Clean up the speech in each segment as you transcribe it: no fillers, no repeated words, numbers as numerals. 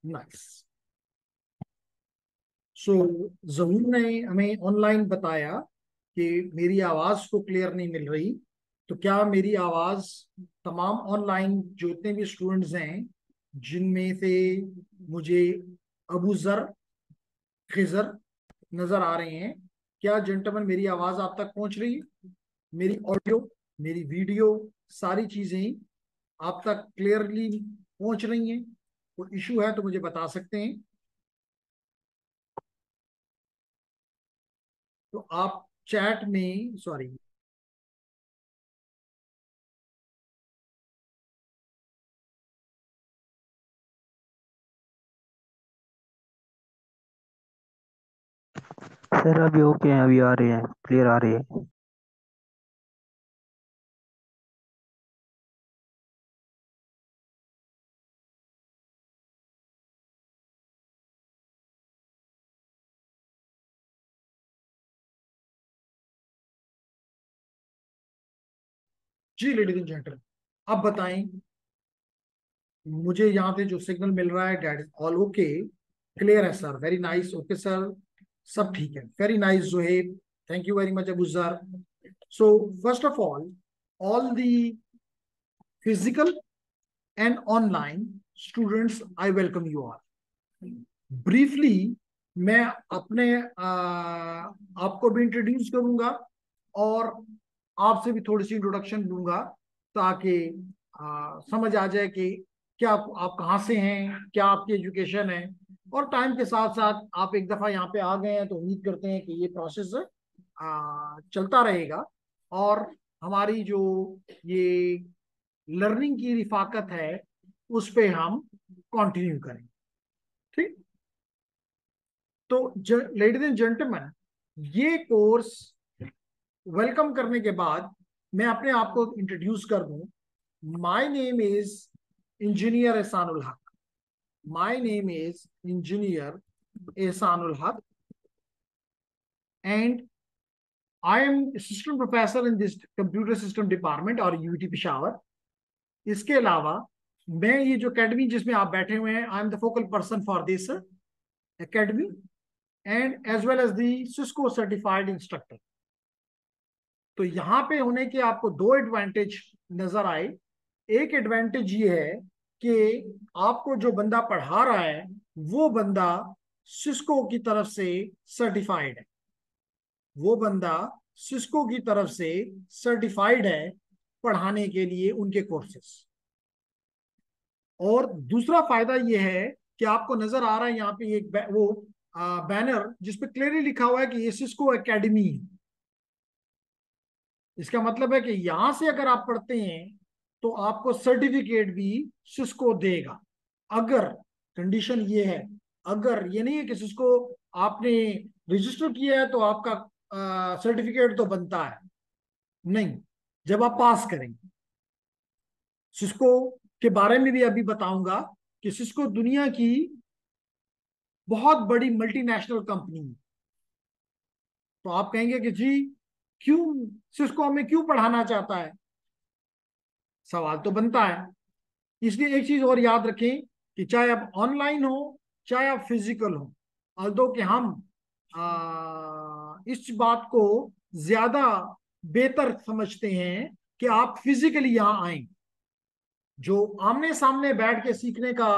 Nice. सो जहूर ने हमें online बताया कि मेरी आवाज को क्लियर नहीं मिल रही। तो क्या मेरी आवाज तमाम ऑनलाइन जितने भी स्टूडेंट्स हैं, जिनमें से मुझे अबू जर, खिजर नजर आ रहे हैं, क्या जेंटलमैन मेरी आवाज आप तक पहुंच रही है? मेरी ऑडियो, मेरी वीडियो, सारी चीजें आप तक क्लियरली पहुंच रही हैं? कोई इशू है तो मुझे बता सकते हैं। तो आप चैट में, सॉरी। सर अभी ओके हैं, अभी आ रहे हैं, क्लियर आ रहे हैं। जी लेडीज एंड जेंटलमैन, अब बताएं। मुझे यहाँ पे जो सिग्नल मिल रहा है, that is all okay, clear है sir, very nice, okay sir, सब ठीक है, very nice Zoheb, thank you very much Abu Zar. So first of all the physical and online students, I welcome you all. Briefly मैं अपने आपको भी इंट्रोड्यूस करूंगा और आपसे भी थोड़ी सी इंट्रोडक्शन दूंगा, ताकि समझ आ जाए कि क्या आप कहाँ से हैं, क्या आपकी एजुकेशन है। और टाइम के साथ साथ आप एक दफ़ा यहाँ पे आ गए हैं तो उम्मीद करते हैं कि ये प्रोसेस चलता रहेगा, और हमारी जो ये लर्निंग की रिफाकत है उस पे हम कंटिन्यू करें। ठीक। तो लेडीज एंड जेंटलमैन, ये कोर्स वेलकम करने के बाद मैं अपने आप को इंट्रोड्यूस कर दूं। My name is engineer Ehsanul Haq. My name is engineer Ehsanul Haq and I am assistant professor in this computer system department और यूटी पिशावर। इसके अलावा मैं ये जो अकेडमी जिसमें आप बैठे हुए हैं, I am the focal person for this academy and as well as the Cisco certified instructor. तो यहाँ पे होने के आपको दो एडवांटेज नजर आए। एक एडवांटेज ये है कि आपको जो बंदा पढ़ा रहा है वो बंदा सिस्को की तरफ से सर्टिफाइड है। वो बंदा सिस्को की तरफ से सर्टिफाइड है पढ़ाने के लिए उनके कोर्सेस। और दूसरा फायदा ये है कि आपको नजर आ रहा है यहाँ पे एक वो बैनर जिसपे क्लियरली लिखा हुआ है कि ये सिस्को एकेडमी है। इसका मतलब है कि यहां से अगर आप पढ़ते हैं तो आपको सर्टिफिकेट भी सिस्को देगा। अगर कंडीशन ये है, अगर ये नहीं है कि सिस्को आपने रजिस्टर किया है तो आपका सर्टिफिकेट तो बनता है, नहीं, जब आप पास करेंगे। सिस्को के बारे में भी अभी बताऊंगा कि सिस्को दुनिया की बहुत बड़ी मल्टीनेशनल कंपनी है। तो आप कहेंगे कि जी क्यों सिस्को हमें क्यों पढ़ाना चाहता है? सवाल तो बनता है। इसलिए एक चीज और याद रखें कि चाहे आप ऑनलाइन हो चाहे आप फिजिकल हो, although कि हम इस बात को ज्यादा बेहतर समझते हैं कि आप फिजिकली यहां आए। जो आमने सामने बैठ के सीखने का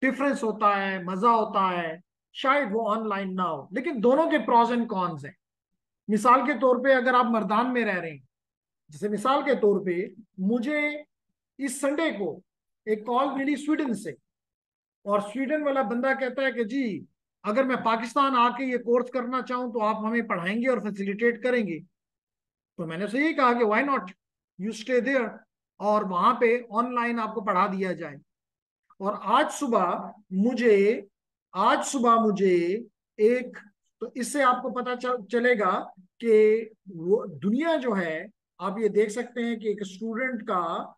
डिफरेंस होता है, मजा होता है, शायद वो ऑनलाइन ना हो, लेकिन दोनों के प्रॉज एंड कॉन्स हैं। मिसाल के तौर पे अगर आप मर्दान में रह रहे हैं, जैसे मिसाल के तौर पे मुझे इस संडे को एक कॉल मिली स्वीडन से, और स्वीडन वाला बंदा कहता है कि जी अगर मैं पाकिस्तान आके ये कोर्स करना चाहूँ तो आप हमें पढ़ाएंगे और फैसिलिटेट करेंगे। तो मैंने उसे यही कहा कि why not, you stay there, और वहां पे ऑनलाइन आपको पढ़ा दिया जाए। और मुझे आज सुबह मुझे एक, तो इससे आपको पता चलेगा कि वो दुनिया जो है, आप ये देख सकते हैं कि एक स्टूडेंट का,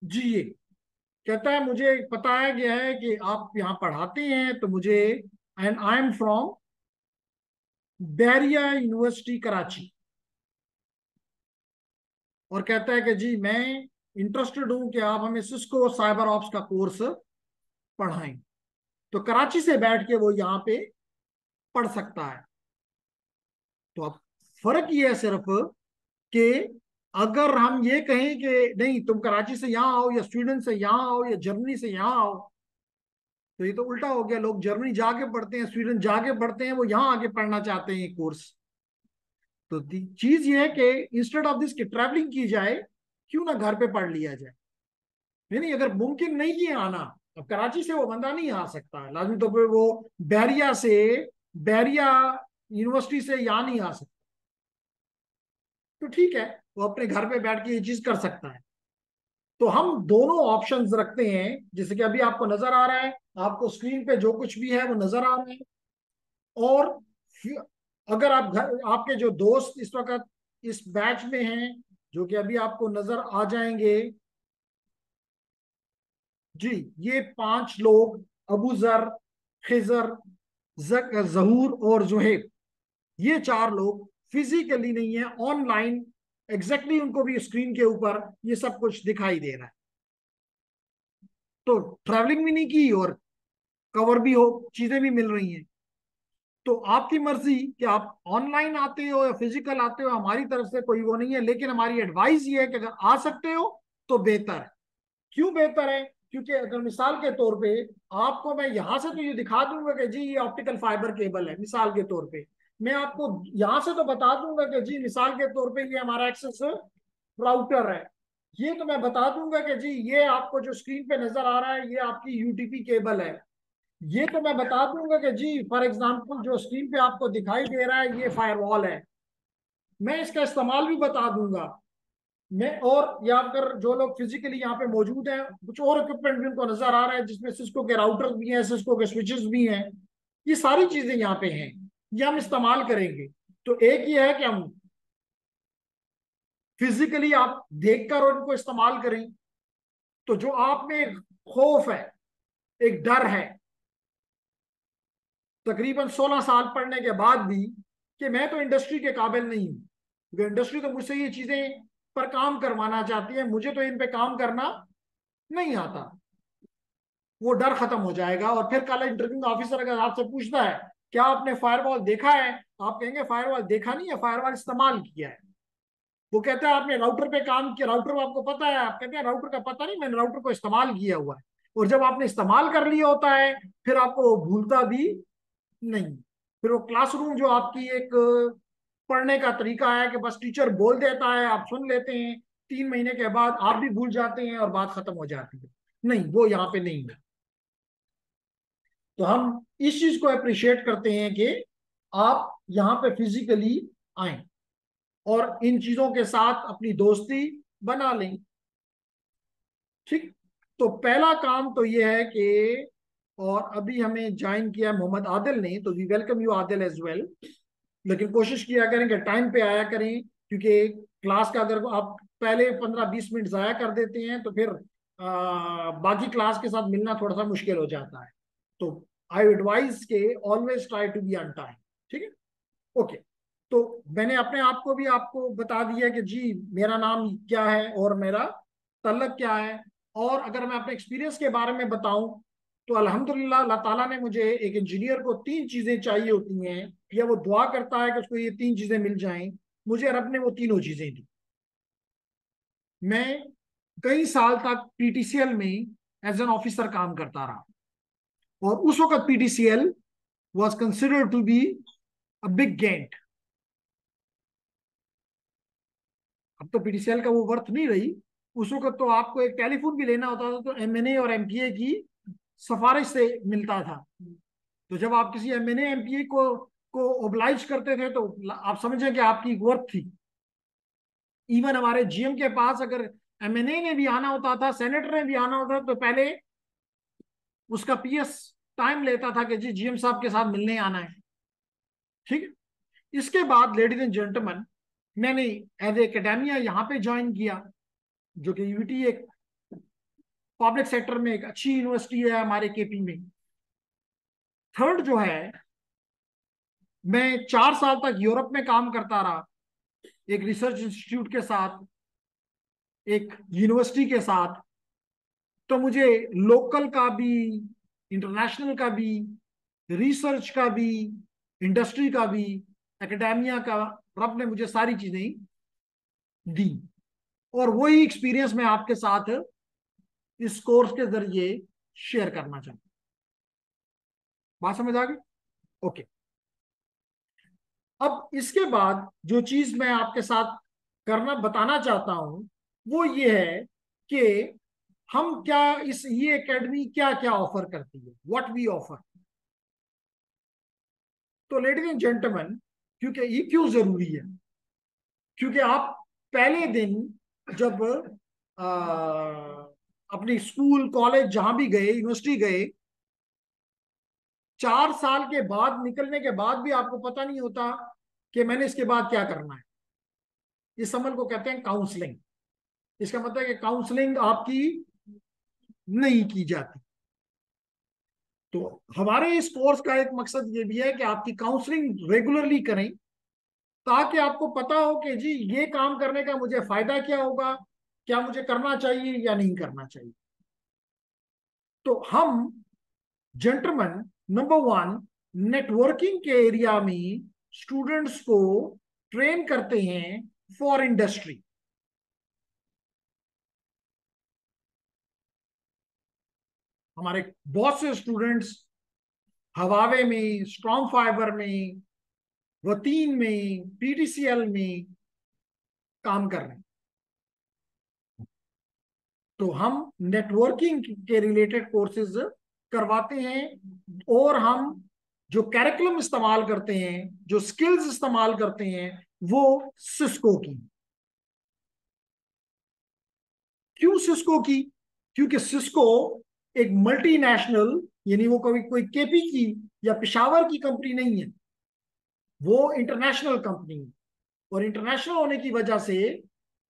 जी ये कहता है मुझे बताया गया है कि आप यहाँ पढ़ाते हैं, तो मुझे, and I am from Bahria university Karachi, और कहता है कि जी मैं इंटरेस्टेड हूं कि आप हमें सिस्को साइबर ऑप्स का कोर्स पढ़ाएं, तो कराची से बैठ के वो यहाँ पे पढ़ सकता है। तो अब फर्क ये है सिर्फ कि अगर हम ये कहें कि नहीं तुम कराची से यहाँ आओ या स्वीडन से यहाँ आओ या जर्मनी से यहाँ आओ, तो ये तो उल्टा हो गया। लोग जर्मनी जाके पढ़ते हैं, स्वीडन जाके पढ़ते हैं, वो यहाँ आके पढ़ना चाहते हैं ये कोर्स। तो चीज ये है कि इंस्टेड ऑफ दिस कि ट्रैवलिंग की जाए, क्यों ना घर पे पढ़ लिया जाए। नहीं नहीं, अगर मुमकिन नहीं है आना, अब कराची से वो बंदा नहीं आ सकता लाजमी तौर पे, वो बैरिया से, बैरिया यूनिवर्सिटी से यहाँ नहीं आ सकता, तो ठीक है, वो अपने घर पे बैठ के ये चीज कर सकता है। तो हम दोनों ऑप्शंस रखते हैं, जैसे कि अभी आपको नजर आ रहा है, आपको स्क्रीन पे जो कुछ भी है वो नजर आ रहा है। और अगर आप घर, आपके जो दोस्त इस वक्त इस बैच में हैं, जो कि अभी आपको नजर आ जाएंगे, जी, ये 5 लोग, अबू जर, खिजर, जहूर और जुहेब, ये 4 लोग फिजिकली नहीं है, ऑनलाइन एग्जैक्टली उनको भी स्क्रीन के ऊपर ये सब कुछ दिखाई दे रहा है। तो ट्रैवलिंग भी नहीं की और कवर भी हो, चीजें भी मिल रही हैं। तो आपकी मर्जी कि आप ऑनलाइन आते हो या फिजिकल आते हो, हमारी तरफ से कोई वो नहीं है, लेकिन हमारी एडवाइस ये है कि अगर आ सकते हो तो बेहतर है। क्यों बेहतर है? क्योंकि अगर मिसाल के तौर पे आपको मैं यहां से तो ये दिखा दूंगा कि जी ये ऑप्टिकल फाइबर केबल है, मिसाल के तौर पे मैं आपको यहां से तो बता दूंगा कि जी मिसाल के तौर पे ये हमारा एक्सेस राउटर है, ये तो मैं बता दूंगा कि जी ये आपको जो स्क्रीन पे नजर आ रहा है ये आपकी यूटीपी केबल है, ये तो मैं बता दूंगा कि जी फॉर एग्जांपल जो स्क्रीन पे आपको दिखाई दे रहा है ये फायरवॉल है, मैं इसका इस्तेमाल भी बता दूंगा। मैं और या फिर जो लोग फिजिकली यहाँ पे मौजूद हैं, कुछ और इक्विपमेंट भी उनको नजर आ रहा है जिसमें सिस्को के राउटर्स भी हैं, सिस्को के स्विचेस भी हैं, ये सारी चीजें यहाँ पे हैं, ये हम इस्तेमाल करेंगे। तो एक ये है कि हम फिजिकली आप देखकर उनको इस्तेमाल करें। तो जो आप में एक खौफ है, एक डर है, तकरीबन 16 साल पढ़ने के बाद भी, कि मैं तो इंडस्ट्री के काबिल नहीं हूं, क्योंकि इंडस्ट्री तो मुझसे ये चीजें पर काम करवाना चाहती है, मुझे तो इन पे काम करना नहीं आता, वो डर खत्म हो जाएगा। और फिर कल इंटरव्यू ऑफिसर अगर आपसे पूछता है क्या आपने फायरवॉल देखा है, आप कहेंगे फायरवॉल देखा नहीं है, फायरवॉल इस्तेमाल किया है। वो कहता है आपने राउटर पे काम किया, राउटर आपको पता है, आप कहते हैं राउटर का पता नहीं, मैंने राउटर को इस्तेमाल किया हुआ है। और जब आपने इस्तेमाल कर लिया होता है, फिर आपको वो भूलता भी नहीं। फिर वो क्लासरूम जो आपकी एक पढ़ने का तरीका है कि बस टीचर बोल देता है, आप सुन लेते हैं, 3 महीने के बाद आप भी भूल जाते हैं और बात खत्म हो जाती है, नहीं, वो यहाँ पे नहीं है। तो हम इस चीज को अप्रिशिएट करते हैं कि आप यहाँ पे फिजिकली आए और इन चीजों के साथ अपनी दोस्ती बना लें। ठीक। तो पहला काम तो ये है कि, और अभी हमें ज्वाइन किया मोहम्मद आदिल ने, तो we welcome you Adil as well. लेकिन कोशिश किया करें कि टाइम पे आया करें, क्योंकि क्लास का अगर आप पहले 15-20 मिनट जाया कर देते हैं तो फिर बाकी क्लास के साथ मिलना थोड़ा सा मुश्किल हो जाता है। तो आई एडवाइज के always try to be on time. ठीक है, ओके। तो मैंने अपने आप को भी आपको बता दिया कि जी मेरा नाम क्या है और मेरा तल्लक क्या है। और अगर मैं अपने एक्सपीरियंस के बारे में बताऊं, तो अल्हम्दुलिल्लाह अल्लाह ताला ने मुझे, एक इंजीनियर को 3 चीजें चाहिए होती हैं, या वो दुआ करता है कि उसको ये 3 चीजें मिल जाएं, मुझे रब ने वो तीनों चीजें दी। मैं कई साल तक पीटीसीएल में एज एन ऑफिसर काम करता रहा, और उस वक्त PTCL was considered to be a big giant. अब तो पीटीसीएल का वो वर्थ नहीं रही। उस वक्त तो आपको एक टेलीफोन भी लेना होता था तो एमएनए और एमपीए की सिफारिश से मिलता था। तो जब आप किसी एमएनए एमपीए को ओब्लाइज करते थे तो आप समझें कि आपकी वर्थ थी। इवन हमारे जीएम के पास अगर एमएनए ने भी आना होता था, सेनेटर ने भी आना होता था, तो पहले उसका पीएस टाइम लेता था कि जी जीएम साहब के साथ मिलने आना है। ठीक है। इसके बाद लेडीज एंड जेंटलमैन, मैंने एज एकेडेमिया यहाँ पे ज्वाइन किया, जो कि यूटी एक पब्लिक सेक्टर में एक अच्छी यूनिवर्सिटी है हमारे केपी में। थर्ड जो है, मैं 4 साल तक यूरोप में काम करता रहा एक रिसर्च इंस्टीट्यूट के साथ, एक यूनिवर्सिटी के साथ, तो मुझे लोकल का भी, इंटरनेशनल का भी, रिसर्च का भी, इंडस्ट्री का भी, एकेडेमिया का, रब ने मुझे सारी चीजें दी। और वही एक्सपीरियंस मैं आपके साथ इस कोर्स के जरिए शेयर करना चाहता हूं। बात समझ आ गई? ओके। अब इसके बाद जो चीज मैं आपके साथ करना बताना चाहता हूं वो ये है कि हम क्या, इस ये एकेडमी क्या क्या ऑफर करती है, व्हाट वी ऑफर। तो लेडीज एंड जेंटलमैन, क्योंकि ये क्यों जरूरी है, क्योंकि आप पहले दिन जब आ, अपनी स्कूल कॉलेज जहां भी गए, यूनिवर्सिटी गए, 4 साल के बाद निकलने के बाद भी आपको पता नहीं होता कि मैंने इसके बाद क्या करना है। इस अमल को कहते हैं काउंसलिंग। इसका मतलब है कि काउंसलिंग आपकी नहीं की जाती। तो हमारे इस कोर्स का एक मकसद ये भी है कि आपकी काउंसलिंग रेगुलरली करें, ताकि आपको पता हो कि जी ये काम करने का मुझे फायदा क्या होगा, क्या मुझे करना चाहिए या नहीं करना चाहिए। तो हम जेंटलमैन, नंबर वन, नेटवर्किंग के एरिया में स्टूडेंट्स को ट्रेन करते हैं फॉर इंडस्ट्री। हमारे बहुत से स्टूडेंट्स हवावे में, स्ट्रॉन्ग फाइबर में, वतीन में, पीटीसीएल में काम कर रहे हैं। तो हम नेटवर्किंग के रिलेटेड कोर्सेज करवाते हैं, और हम जो कैरिकुलम इस्तेमाल करते हैं, जो स्किल्स इस्तेमाल करते हैं, वो सिस्को की। क्यों सिस्को की? क्योंकि सिस्को एक मल्टीनेशनल, यानी वो कभी कोई केपी की या पिशावर की कंपनी नहीं है, वो इंटरनेशनल कंपनी है। और इंटरनेशनल होने की वजह से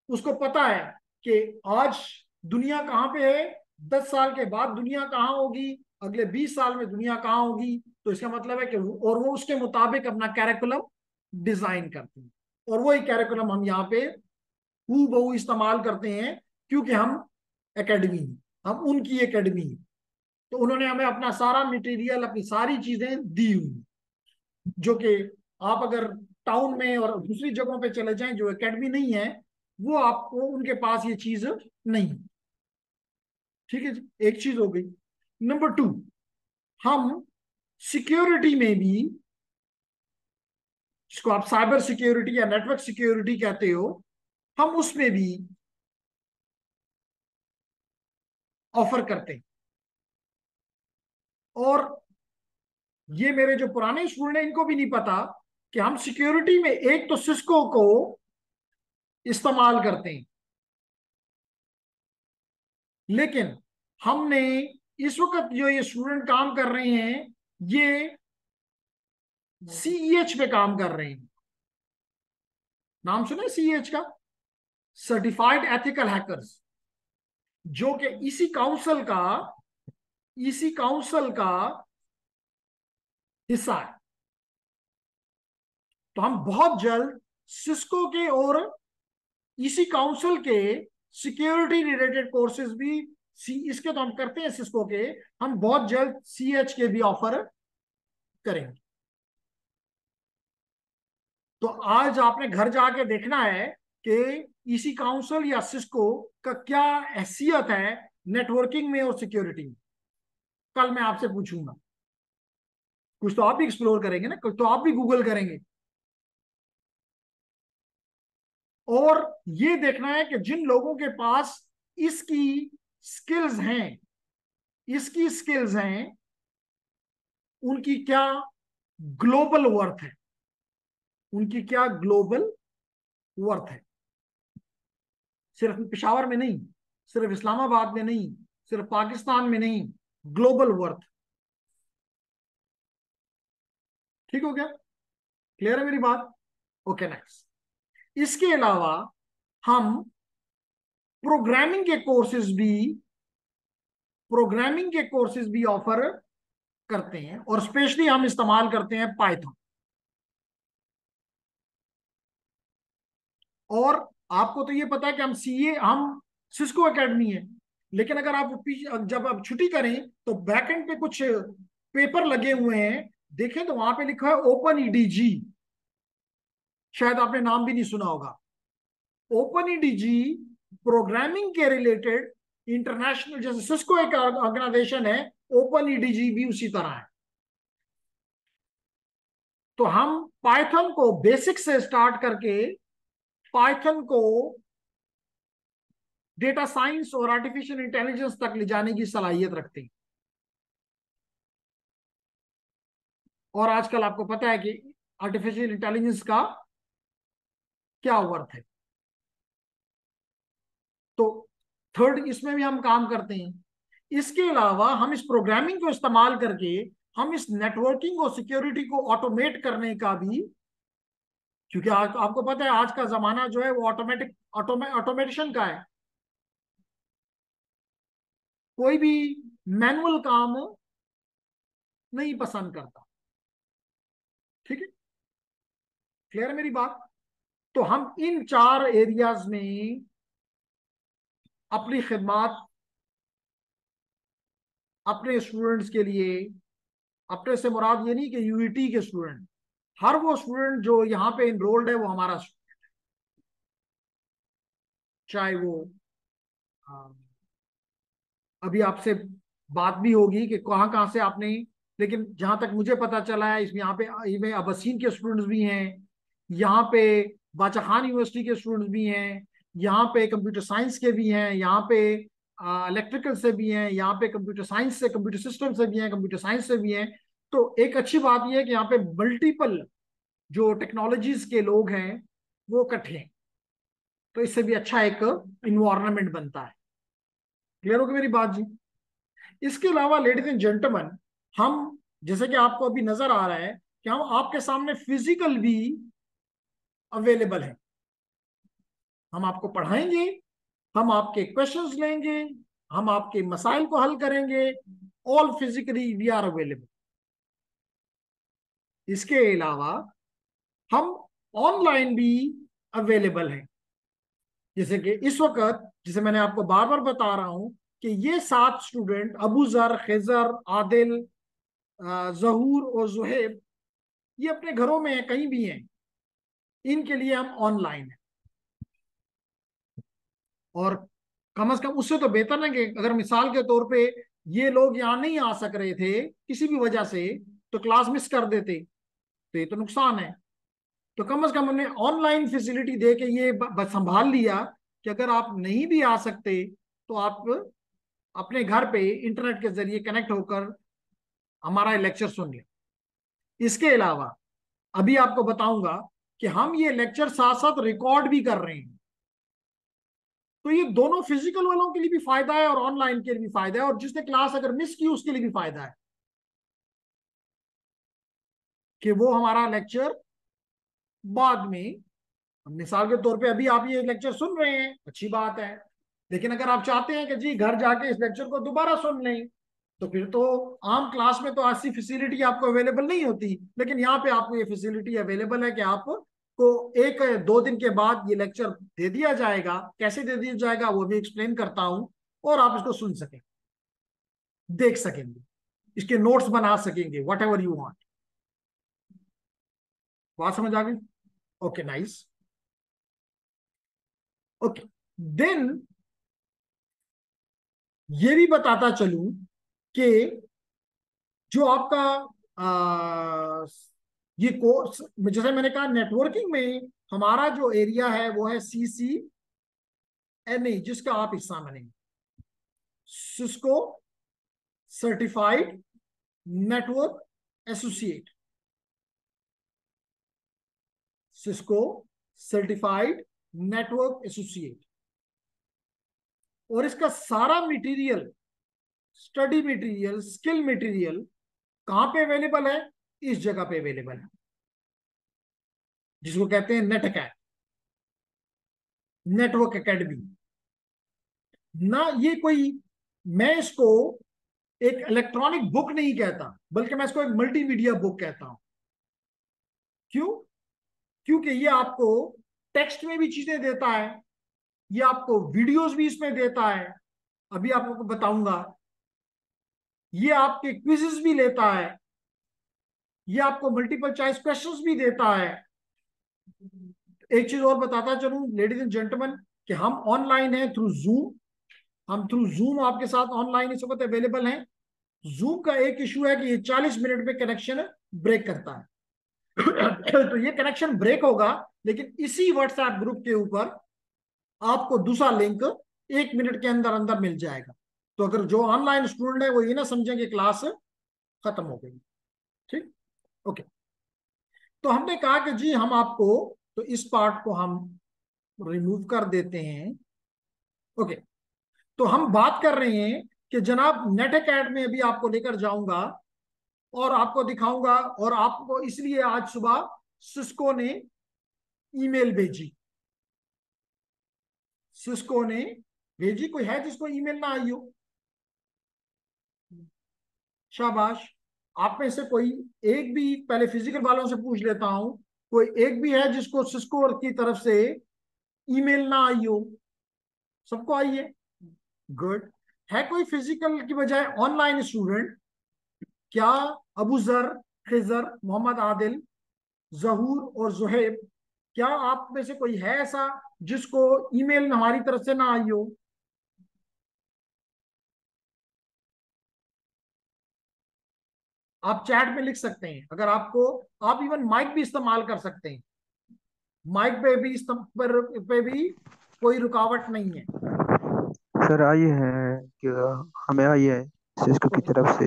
उसको पता है कि आज दुनिया कहाँ पे है, 10 साल के बाद दुनिया कहाँ होगी, अगले 20 साल में दुनिया कहाँ होगी। तो इसका मतलब है कि और वो उसके मुताबिक अपना कैरिकुलम डिजाइन करते हैं। और वही कैरिकुलम हम यहाँ पे हू बहू इस्तेमाल करते हैं, क्योंकि हम एकेडमी हैं, हम उनकी एकेडमी है। तो उन्होंने हमें अपना सारा मटेरियल, अपनी सारी चीजें दी हुई, जो कि आप अगर टाउन में और दूसरी जगहों पे चले जाएं जो एकेडमी नहीं है, वो आपको उनके पास ये चीज नहीं। ठीक है जी, एक चीज हो गई। नंबर टू, हम सिक्योरिटी में भी, जिसको आप साइबर सिक्योरिटी या नेटवर्क सिक्योरिटी कहते हो, हम उसमें भी ऑफर करते हैं। और ये मेरे जो पुराने स्टूडेंट हैं इनको भी नहीं पता कि हम सिक्योरिटी में एक तो सिस्को को इस्तेमाल करते हैं, लेकिन हमने इस वक्त जो ये स्टूडेंट काम कर रहे हैं, ये सीईएच पे काम कर रहे हैं। नाम सुना सीईएच का? सर्टिफाइड एथिकल हैकर्स, जो कि इसी काउंसिल का हिस्सा है। तो हम बहुत जल्द सिस्को के और इसी काउंसिल के सिक्योरिटी रिलेटेड कोर्सेज भी, इसके तो हम करते हैं सिस्को के, हम बहुत जल्द सीएच के भी ऑफर करेंगे। तो आज आपने घर जाके देखना है कि इसी काउंसिल या सिस्को का क्या हैसियत है नेटवर्किंग में और सिक्योरिटी में। कल मैं आपसे पूछूंगा, कुछ तो आप भी एक्सप्लोर करेंगे ना, कुछ तो आप भी गूगल करेंगे। और ये देखना है कि जिन लोगों के पास इसकी स्किल्स हैं, इसकी स्किल्स हैं, उनकी क्या ग्लोबल वर्थ है, उनकी क्या ग्लोबल वर्थ है। सिर्फ पिशावर में नहीं, सिर्फ इस्लामाबाद में नहीं, सिर्फ पाकिस्तान में नहीं, ग्लोबल वर्थ। ठीक हो गया? क्लियर है मेरी बात? Okay, next. इसके अलावा हम प्रोग्रामिंग के कोर्सेज भी प्रोग्रामिंग के कोर्सेज भी ऑफर करते हैं, और स्पेशली हम इस्तेमाल करते हैं पाइथन। और आपको तो ये पता है कि हम सिस्को एकेडमी है। लेकिन अगर आप जब आप छुट्टी करें तो बैकएंड पे कुछ पेपर लगे हुए हैं, देखें तो वहां पे लिखा है ओपन ईडीजी। शायद आपने नाम भी नहीं सुना होगा। ओपन ईडीजी प्रोग्रामिंग के रिलेटेड इंटरनेशनल, जैसे सिस्को एक ऑर्गेनाइजेशन है, ओपन ईडीजी भी उसी तरह है। तो हम पाइथन को बेसिक से स्टार्ट करके पाइथन को डेटा साइंस और आर्टिफिशियल इंटेलिजेंस तक ले जाने की सलाहियत रखते हैं। और आजकल आपको पता है कि आर्टिफिशियल इंटेलिजेंस का क्या वर्थ है। तो थर्ड, इसमें भी हम काम करते हैं। इसके अलावा हम इस प्रोग्रामिंग को इस्तेमाल करके हम इस नेटवर्किंग और सिक्योरिटी को ऑटोमेट करने का भी, क्योंकि आज आपको पता है आज का जमाना जो है वो ऑटोमेशन का है। कोई भी मैनुअल काम नहीं पसंद करता। ठीक है, क्लियर है मेरी बात। तो हम इन चार एरियाज में अपनी खिदमत अपने स्टूडेंट्स के लिए, अपने से मुराद ये नहीं कि यूईटी के स्टूडेंट, हर वो स्टूडेंट जो यहाँ पे इनरोल्ड है वो हमारा चाहे वो अभी आपसे बात भी होगी कि कहाँ कहाँ से आपने, लेकिन जहां तक मुझे पता चला है इसमें यहाँ पे इसमें अबसीन के स्टूडेंट्स भी हैं, यहाँ पे बाचा खान यूनिवर्सिटी के स्टूडेंट्स भी हैं, यहाँ पे कंप्यूटर साइंस के भी हैं, यहाँ पे इलेक्ट्रिकल से भी हैं, यहाँ पे कंप्यूटर साइंस से, कंप्यूटर सिस्टम से भी हैं, कंप्यूटर साइंस से भी हैं। तो एक अच्छी बात यह है कि यहाँ पे मल्टीपल जो टेक्नोलॉजीज के लोग हैं वो इकट्ठे हैं। तो इससे भी अच्छा एक इन्वायरमेंट बनता है। क्लियर होगी मेरी बात जी। इसके अलावा लेडीज एंड जेंटलमैन, हम जैसे कि आपको अभी नजर आ रहा है कि हम आपके सामने फिजिकल भी अवेलेबल है। हम आपको पढ़ाएंगे, हम आपके क्वेश्चंस लेंगे, हम आपके मसाइल को हल करेंगे। All physically we are available. इसके अलावा हम ऑनलाइन भी अवेलेबल हैं। जैसे कि इस वक्त, जैसे मैंने आपको बार बार बता रहा हूं कि ये 7 स्टूडेंट अबू जर, खिजर, आदिल, जहूर और जुहेब, ये अपने घरों में है, कहीं भी हैं। इनके लिए हम ऑनलाइन है। और कम से कम उससे तो बेहतर है कि अगर मिसाल के तौर पे ये लोग यहाँ नहीं आ सक रहे थे किसी भी वजह से, तो क्लास मिस कर देते, तो ये तो नुकसान है। तो कम से कम हमने ऑनलाइन फैसिलिटी दे के ये संभाल लिया कि अगर आप नहीं भी आ सकते तो आप अपने घर पे इंटरनेट के जरिए कनेक्ट होकर हमारा लेक्चर सुन लें। इसके अलावा अभी आपको बताऊंगा कि हम ये लेक्चर साथ साथ रिकॉर्ड भी कर रहे हैं। तो ये दोनों फिजिकल वालों के लिए भी फायदा है और ऑनलाइन के लिए भी फायदा है, और जिसने क्लास अगर मिस की उसके लिए भी फायदा है कि वो हमारा लेक्चर बाद में, मिसाल के तौर पे अभी आप ये लेक्चर सुन रहे हैं, अच्छी बात है। लेकिन अगर आप चाहते हैं कि जी घर जाके इस लेक्चर को दोबारा सुन लें, तो फिर तो आम क्लास में तो ऐसी फैसिलिटी आपको अवेलेबल नहीं होती, लेकिन यहाँ पे आपको ये फैसिलिटी अवेलेबल है कि आपको एक 2 दिन के बाद ये लेक्चर दे दिया जाएगा। कैसे दे दिया जाएगा वो भी एक्सप्लेन करता हूं, और आप इसको सुन सकें, देख सकेंगे, इसके नोट्स बना सकेंगे, वट एवर यू वांट। बात समझ आ गई? Okay, nice. ओके, देन ये भी बताता चलूं कि जो आपका ये कोर्स, जैसे मैंने कहा नेटवर्किंग में हमारा जो एरिया है वो है CCNA, जिसका आप हिस्सा बनेंगे, Cisco certified network associate. Cisco certified network associate. और इसका सारा material, study material, skill material कहां पे अवेलेबल है? इस जगह पे अवेलेबल है, जिसको कहते हैं नेट अकेडमी, नेटवर्क एकेडमी। ना ये कोई, मैं इसको एक इलेक्ट्रॉनिक बुक नहीं कहता, बल्कि मैं इसको एक मल्टीमीडिया बुक कहता हूं। क्यों? क्योंकि ये आपको टेक्स्ट में भी चीजें देता है, ये आपको वीडियोस भी इसमें देता है, अभी आपको बताऊंगा। ये आपके क्विजेस भी लेता है, ये आपको मल्टीपल चॉइस क्वेश्चंस भी देता है। एक चीज और बताता चलूं लेडीज एंड जेंटलमैन, कि हम ऑनलाइन हैं थ्रू जूम। हम थ्रू जूम आपके साथ ऑनलाइन इस वक्त अवेलेबल हैं। जूम का एक इशू है कि ये 40 मिनट में कनेक्शन ब्रेक करता है। तो ये कनेक्शन ब्रेक होगा, लेकिन इसी व्हाट्सएप ग्रुप के ऊपर आपको दूसरा लिंक 1 मिनट के अंदर अंदर मिल जाएगा। तो अगर जो ऑनलाइन स्टूडेंट है वो ये ना समझेंगे क्लास खत्म हो गई। ठीक, ओके। तो हमने कहा कि जी हम आपको, तो इस पार्ट को हम रिमूव कर देते हैं। ओके, तो हम बात कर रहे हैं कि जनाब नेट एकेडमी अभी आपको लेकर जाऊंगा और आपको दिखाऊंगा। और आपको इसलिए आज सुबह सिस्को ने ईमेल भेजी, सिस्को ने भेजी। कोई है जिसको ईमेल ना आई हो? शाबाश। आप में से कोई एक भी, पहले फिजिकल वालों से पूछ लेता हूं, कोई एक भी है जिसको सिस्को की तरफ से ईमेल ना आई हो? सबको आई है, गुड। है कोई फिजिकल की बजाय ऑनलाइन स्टूडेंट? क्या अबू जर, खिजर, मोहम्मद आदिल, जहूर और जुहेब, क्या आप में से कोई है ऐसा जिसको ईमेल हमारी तरफ से ना आई हो? आप चैट में लिख सकते हैं अगर आपको। आप इवन माइक भी इस्तेमाल कर सकते हैं, माइक पे भी पे भी कोई रुकावट नहीं है। सर आई है क्या? हमें आई है सिस्को की ओके, तरफ से।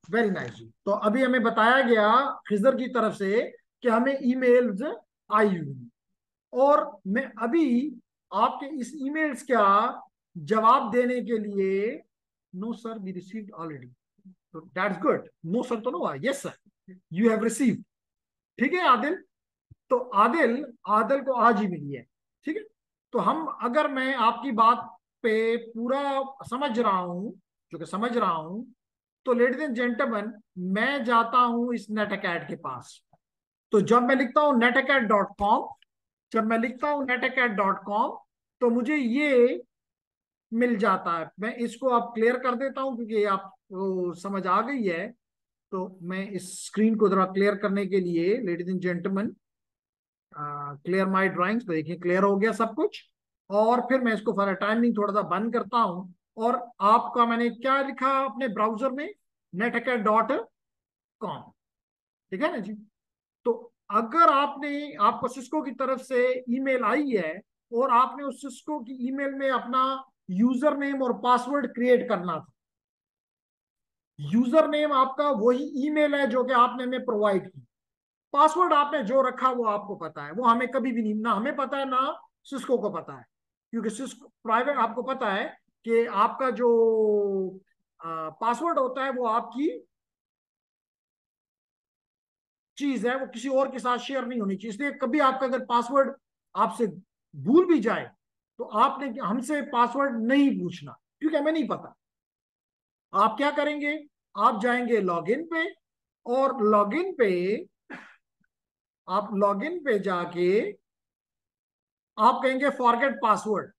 वेरी नाइस जी। तो अभी हमें बताया गया खिजर की तरफ से कि हमें ईमेल्स आई हुई, और मैं अभी आपके इस ईमेल्स का जवाब देने के लिए, no sir we received already, तो दैट्स गुड। नो सर तो no, yes sir you have received. ठीक है आदिल, तो आदिल, आदिल को आज ही मिली है। ठीक है, तो हम, अगर मैं आपकी बात पे पूरा समझ रहा हूं, जो कि समझ रहा हूं, तो लेडीज एंड जेंटलमैन मैं जाता हूं इस नेट अकेड के पास। तो जब मैं लिखता हूं netacad.com, जब मैं लिखता हूं netacad.com, तो मुझे ये मिल जाता है। मैं इसको अब क्लियर कर देता हूं क्योंकि आप समझ आ गई है। तो मैं इस स्क्रीन को जरा क्लियर करने के लिए, ladies and gentleman, clear my drawings, तो देखिए क्लियर हो गया सब कुछ। और फिर मैं इसको फॉर टाइमिंग थोड़ा सा बंद करता हूं। और आपका मैंने क्या लिखा अपने ब्राउजर में? netacad.com, ठीक है ना जी। तो अगर आपने, आपको सिस्को की तरफ से ईमेल आई है और आपने उस सिस्को की ईमेल में अपना यूजर नेम और पासवर्ड क्रिएट करना था। यूजर नेम आपका वही ईमेल है जो कि आपने हमें प्रोवाइड की। पासवर्ड आपने जो रखा वो आपको पता है, वो हमें कभी भी नहीं, ना हमें पता है ना सिस्को को पता है। क्योंकि सिस्को प्राइवेट, आपको पता है कि आपका जो पासवर्ड होता है वो आपकी चीज है, वो किसी और के साथ शेयर नहीं होनी चाहिए। इसलिए कभी आपका अगर पासवर्ड आपसे भूल भी जाए तो आपने हमसे पासवर्ड नहीं पूछना, क्योंकि हमें नहीं पता। आप क्या करेंगे? आप जाएंगे लॉगिन पे, और लॉगिन पे, आप लॉगिन पे जाके आप कहेंगे फॉरगेट पासवर्ड,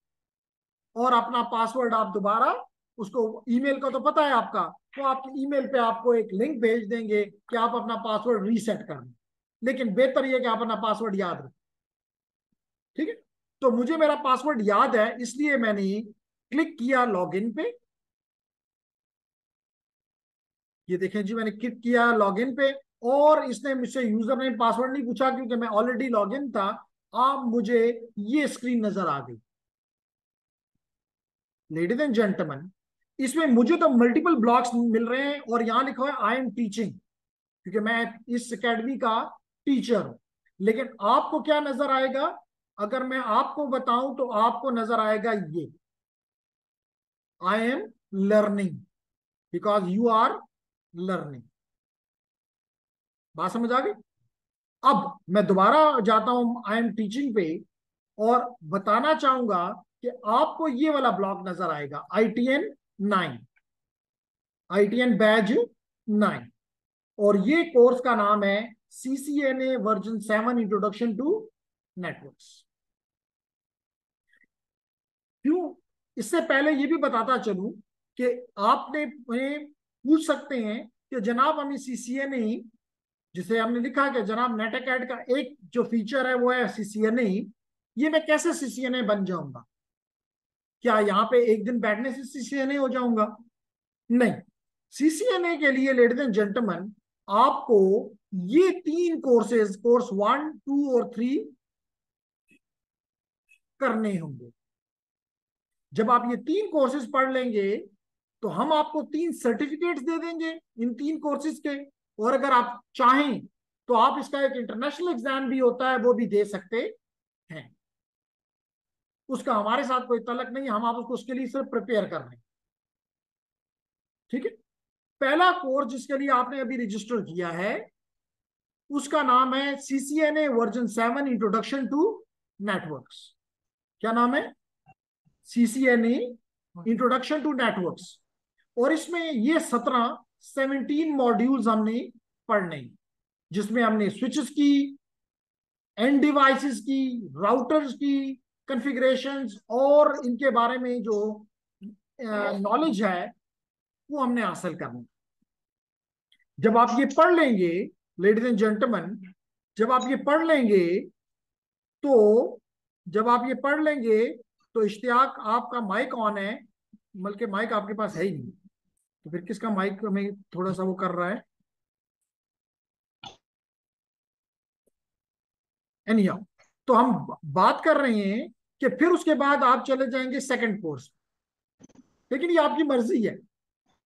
और अपना पासवर्ड आप दोबारा, उसको ईमेल का तो पता है आपका, तो आपके ईमेल पे आपको एक लिंक भेज देंगे कि आप अपना पासवर्ड रीसेट कर लें। लेकिन बेहतर यह कि आप अपना पासवर्ड याद रखें। ठीक है, तो मुझे मेरा पासवर्ड याद है, इसलिए मैंने क्लिक किया लॉगिन पे। ये देखें जी, मैंने क्लिक किया लॉगिन पे, और इसने मुझसे यूजर नेम पासवर्ड नहीं पूछा क्योंकि मैं ऑलरेडी लॉगिन था। अब मुझे ये स्क्रीन नजर आ गई। लेडीज एंड जेंटलमैन, इसमें मुझे तो मल्टीपल ब्लॉक्स मिल रहे हैं, और यहां लिखा हुआ है आई एम टीचिंग, क्योंकि मैं इस एकेडमी का टीचर हूं। लेकिन आपको क्या नजर आएगा? अगर मैं आपको बताऊं तो आपको नजर आएगा ये, I am learning, because you are learning. बात समझ आ गई? अब मैं दोबारा जाता हूं आई एम टीचिंग पे, और बताना चाहूंगा कि आपको ये वाला ब्लॉक नजर आएगा, ITN 9, ITN बैच 9। और ये कोर्स का नाम है CCNA version 7 introduction to networks. इससे पहले ये भी बताता चलूं कि आपने पूछ सकते हैं कि जनाब हमें सीसीएनए, जिसे हमने लिखा कि जनाब नेटअकैड का एक जो फीचर है वो है सीसीएनए, ये मैं कैसे सीसीएनए बन जाऊंगा? क्या यहाँ पे एक दिन बैठने से सीसीएनए हो जाऊंगा? नहीं। सीसीएनए के लिए लेडीज एंड जेंटलमैन आपको ये तीन कोर्सेज, कोर्स 1, 2 और 3 करने होंगे। जब आप ये तीन कोर्सेज पढ़ लेंगे तो हम आपको 3 सर्टिफिकेट्स दे देंगे इन तीन कोर्सेज के। और अगर आप चाहें तो आप इसका एक इंटरनेशनल एग्जाम भी होता है, वो भी दे सकते हैं। उसका हमारे साथ कोई तलक नहीं, हम आप उसको उसके लिए सिर्फ प्रिपेयर कर रहे हैं। ठीक है। पहला कोर्स जिसके लिए आपने अभी रजिस्टर किया है उसका नाम है CCNA version 7 introduction to networks. क्या नाम है? CCNA introduction to networks. और इसमें ये 17 मॉड्यूल्स हमने पढ़ने, जिसमें हमने स्विचेस की, एंड डिवाइसेस की, राउटर्स की कॉन्फ़िगरेशंस और इनके बारे में जो नॉलेज है वो हमने हासिल करना। जब आप ये पढ़ लेंगे लेडीज एंड जेंटलमैन, जब आप ये पढ़ लेंगे तो जब आप ये पढ़ लेंगे तो इश्तियाक आपका माइक ऑन है, बल्कि माइक आपके पास है ही नहीं, तो फिर किसका माइक हमें थोड़ा सा वो कर रहा है? एनीहाउ, तो हम बात कर रहे हैं कि फिर उसके बाद आप चले जाएंगे सेकंड कोर्स। लेकिन ये आपकी मर्जी है,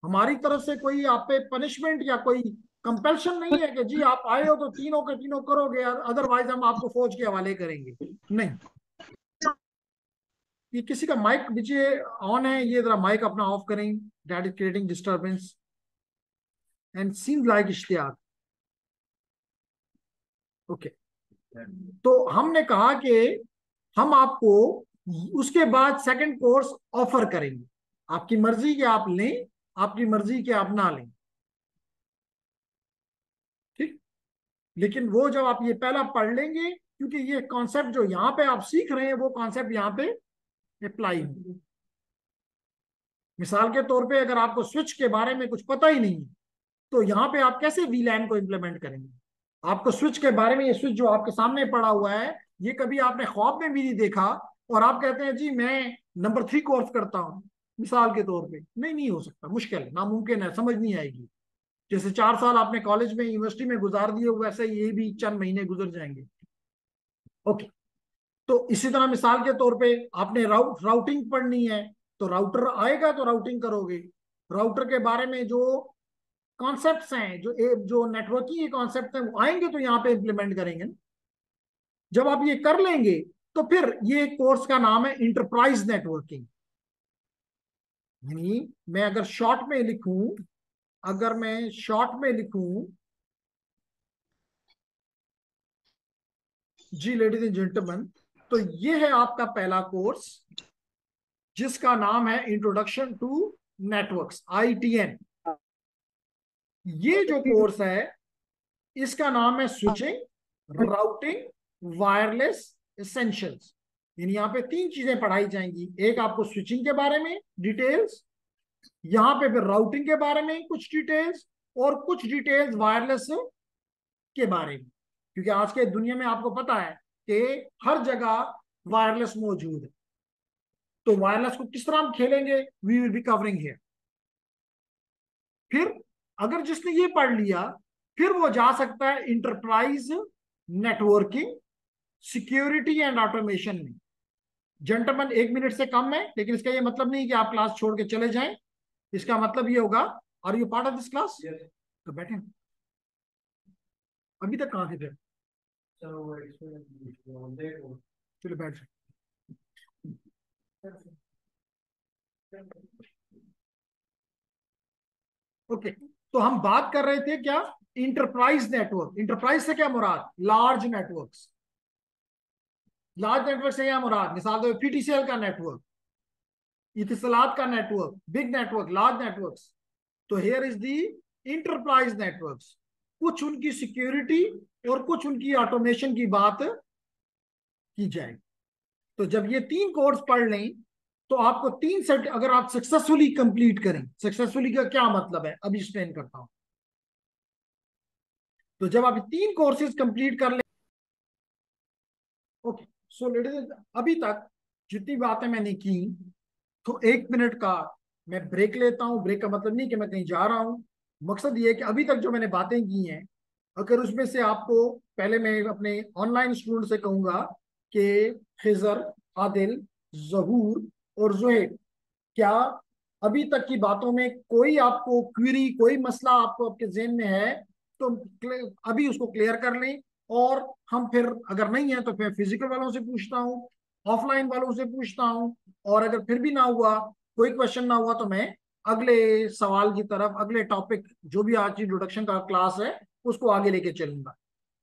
हमारी तरफ से कोई आप पे पनिशमेंट या कोई कंपल्शन नहीं है कि जी आप आए हो तो तीनों के तीनों करोगे, अदरवाइज हम आपको फौज के हवाले करेंगे। नहीं। ये किसी का माइक नीचे ऑन है, ये जरा माइक अपना ऑफ करें, that is creating disturbance and seems like Ishtiaq. Okay. तो हमने कहा कि हम आपको उसके बाद सेकंड कोर्स ऑफर करेंगे। आपकी मर्जी के आप लें, आपकी मर्जी के आप ना लें। ठीक। लेकिन वो जब आप ये पहला पढ़ लेंगे, क्योंकि ये कॉन्सेप्ट जो यहाँ पे आप सीख रहे हैं वो कॉन्सेप्ट यहाँ पे अप्लाई होंगे। मिसाल के तौर पे अगर आपको स्विच के बारे में कुछ पता ही नहीं है तो यहाँ पे आप कैसे वीलैन को इंप्लीमेंट करेंगे? आपको स्विच के बारे में, ये स्विच जो आपके सामने पड़ा हुआ है ये कभी आपने ख्वाब में भी नहीं देखा, और आप कहते हैं जी मैं नंबर 3 कोर्स करता हूँ मिसाल के तौर पे। नहीं, नहीं हो सकता, मुश्किल है, नामुमकिन है, समझ नहीं आएगी। जैसे 4 साल आपने कॉलेज में, यूनिवर्सिटी में गुजार दिए वैसे ये भी चंद महीने गुजर जाएंगे। ओके। तो इसी तरह मिसाल के तौर पे आपने राउटिंग पढ़नी है, तो राउटर आएगा तो राउटिंग करोगे। राउटर के बारे में जो कॉन्सेप्ट्स हैं, जो नेटवर्किंग के कॉन्सेप्ट हैं वो आएंगे तो यहाँ पे इंप्लीमेंट करेंगे। जब आप ये कर लेंगे तो फिर ये कोर्स का नाम है इंटरप्राइज नेटवर्किंग। यानी मैं अगर शॉर्ट में लिखूं, अगर मैं शॉर्ट में लिखूं, जी लेडीज एंड जेंटलमैन, तो ये है आपका पहला कोर्स जिसका नाम है इंट्रोडक्शन टू नेटवर्क्स, ITN। ये जो कोर्स है इसका नाम है स्विचिंग, राउटिंग, वायरलेस एसेंशियल्स। यानी यहाँ पे 3 चीजें पढ़ाई जाएंगी। एक आपको स्विचिंग के बारे में डिटेल्स, यहाँ पे फिर राउटिंग के बारे में कुछ डिटेल्स, और कुछ डिटेल्स वायरलेस के बारे में, क्योंकि आज के दुनिया में आपको पता है कि हर जगह वायरलेस मौजूद है। तो वायरलेस को किस तरह हम खेलेंगे, we will be covering here. फिर अगर जिसने ये पढ़ लिया फिर वो जा सकता है enterprise networking, security and automation में। जेंटलमैन 1 मिनट से कम है, लेकिन इसका ये मतलब नहीं कि आप क्लास छोड़ के चले जाएं। इसका मतलब ये होगा, are you part of this class? तो बैठे, अभी तक कहाँ थे फिर? चलो बैठ जाए। ओके। तो हम बात कर रहे थे क्या? Enterprise network. इंटरप्राइज से क्या मुराद? Large networks. लार्ज नेटवर्क से क्या मुराद? मिसाल दो, PTCL का नेटवर्क, इतिसलात का network, big network, large networks. तो here is the enterprise networks. कुछ उनकी सिक्योरिटी और कुछ उनकी ऑटोमेशन की बात की जाए। तो जब ये 3 कोर्स पढ़ लें तो आपको 3 सेट अगर आप सक्सेसफुली कंप्लीट करें, सक्सेसफुली का क्या मतलब है अभी एक्सप्लेन करता हूं। तो जब आप 3 कोर्सेज कंप्लीट कर ले, ओके, सो लेडीज अभी तक जितनी बातें मैंने की, तो 1 मिनट का मैं ब्रेक लेता हूं। ब्रेक का मतलब नहीं कि मैं कहीं जा रहा हूं, मकसद ये है कि अभी तक जो मैंने बातें की हैं, अगर उसमें से आपको, पहले मैं अपने ऑनलाइन स्टूडेंट से कहूंगा कि खिजर, आदिल, जहूर और जोहेब, क्या अभी तक की बातों में कोई आपको क्वेरी, कोई मसला आपको आपके जेहन में है, तो अभी उसको क्लियर कर लें। और हम फिर अगर नहीं है तो फिर फिजिकल वालों से पूछता हूँ, ऑफलाइन वालों से पूछता हूँ। और अगर फिर भी ना हुआ, कोई क्वेश्चन ना हुआ, तो मैं अगले सवाल की तरफ, अगले टॉपिक जो भी आज की इंट्रोडक्शन का क्लास है उसको आगे लेके चलूंगा।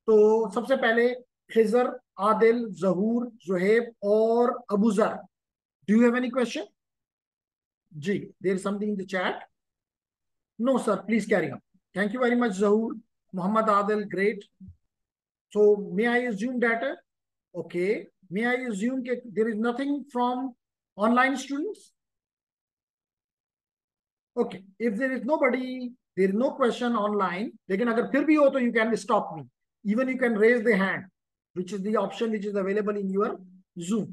तो सबसे पहले खिजर, आदिल, जहूर, जुहेब और Abuzar, do you have any question? जी, there is something in the chat. No sir, please carry on. Thank you very much Zahoor, Mohammad Adil, great. So may I assume that, okay, may I assume कि there is nothing from online students? Okay, if there is nobody, there is no question online, लेकिन अगर फिर भी हो तो you can stop me, even you can raise the hand, which is the option which is available in your Zoom.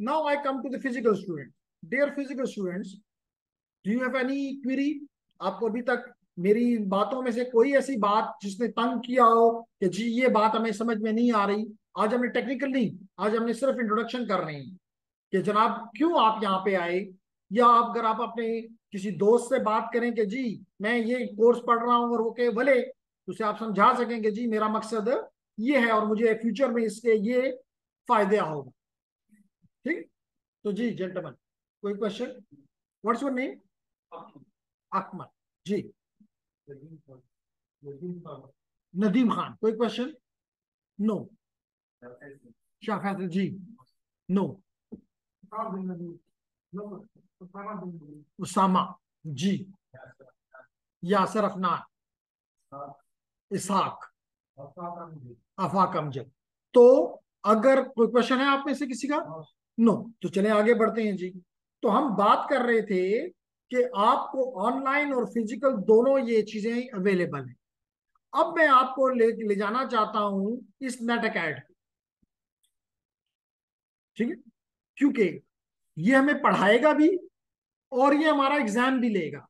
Now I come to the physical student. Dear physical students, do you have any query? आपको अभी तक मेरी बातों में से कोई ऐसी बात जिसने तंग किया हो कि जी ये बात हमें समझ में नहीं आ रही? आज हमने टेक्निकल नहीं, आज हमने सिर्फ इंट्रोडक्शन कर रहे हैं कि जनाब क्यों आप यहाँ पे आए। या आप अगर आप अपने किसी दोस्त से बात करें कि जी मैं ये कोर्स पढ़ रहा हूँ, और वो के भले उसे आप समझा सकें कि जी मेरा मकसद ये है और मुझे फ्यूचर में इसके ये फायदे होगा। ठीक, तो जी जेंटलमैन, कोई question? What's your name? Akmal ji. Nadeem Khan, कोई question? No. Shah Faisal ji, no. Usama ji. Yasir Afnan, Ishaq, Afaq Amjad. तो अगर कोई क्वेश्चन है आप में से किसी का? नो, तो चले आगे बढ़ते हैं जी। तो हम बात कर रहे थे कि आपको ऑनलाइन और फिजिकल दोनों ये चीजें अवेलेबल हैं। अब मैं आपको ले जाना चाहता हूं इस नेट अकेडमी, ठीक है, क्योंकि ये हमें पढ़ाएगा भी और ये हमारा एग्जाम भी लेगा।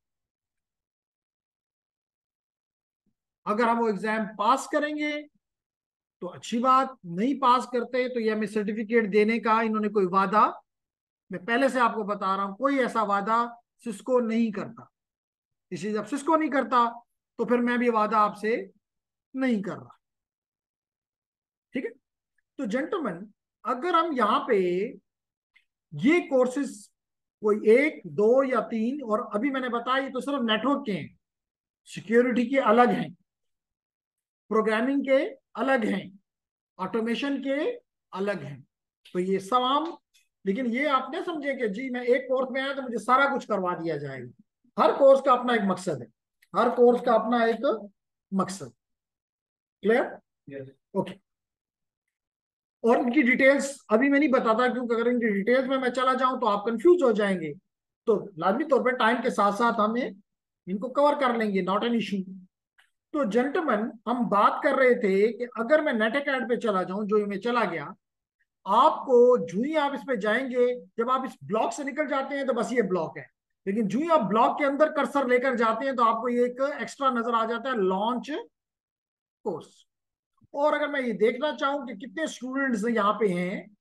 अगर हम वो एग्जाम पास करेंगे तो अच्छी बात, नहीं पास करते तो ये हमें सर्टिफिकेट देने का इन्होंने कोई वादा, मैं पहले से आपको बता रहा हूं, कोई ऐसा वादा सिस्को नहीं करता। इसी जब सिस्को नहीं करता तो फिर मैं भी वादा आपसे नहीं कर रहा। ठीक है, तो जेंटलमैन, अगर हम यहाँ पे ये कोर्सेज कोई 1, 2 या 3, और अभी मैंने बताया ये तो सिर्फ नेटवर्क के हैं, सिक्योरिटी के अलग हैं, प्रोग्रामिंग के अलग हैं, ऑटोमेशन के अलग हैं, तो ये तमाम। लेकिन ये आप नहीं समझे कि जी मैं एक कोर्स में आया तो मुझे सारा कुछ करवा दिया जाएगा। हर कोर्स का अपना एक मकसद है, हर कोर्स का अपना एक मकसद। क्लियर? ओके। और इनकी डिटेल्स अभी मैं नहीं बताता, क्योंकि अगर इनकी डिटेल्स में मैं चला जाऊं तो आप कंफ्यूज हो जाएंगे। तो लाजमी तौर पर टाइम के साथ साथ हमें इनको कवर कर लेंगे, नॉट एन इशू। तो जेंटलमैन, हम बात कर रहे थे कि अगर मैं नेट अकेड पे चला जाऊं, जो मैं चला गया, आपको जू ही आप इस पे जाएंगे, जब आप इस ब्लॉक से निकल जाते हैं तो बस ये ब्लॉक है, लेकिन जू ही आप ब्लॉक के अंदर कर्सर लेकर जाते हैं तो आपको ये एक एक्स्ट्रा नजर आ जाता है, लॉन्च कोर्स। और अगर मैं ये देखना चाहूं कि कितने स्टूडेंट्स यहाँ पे हैं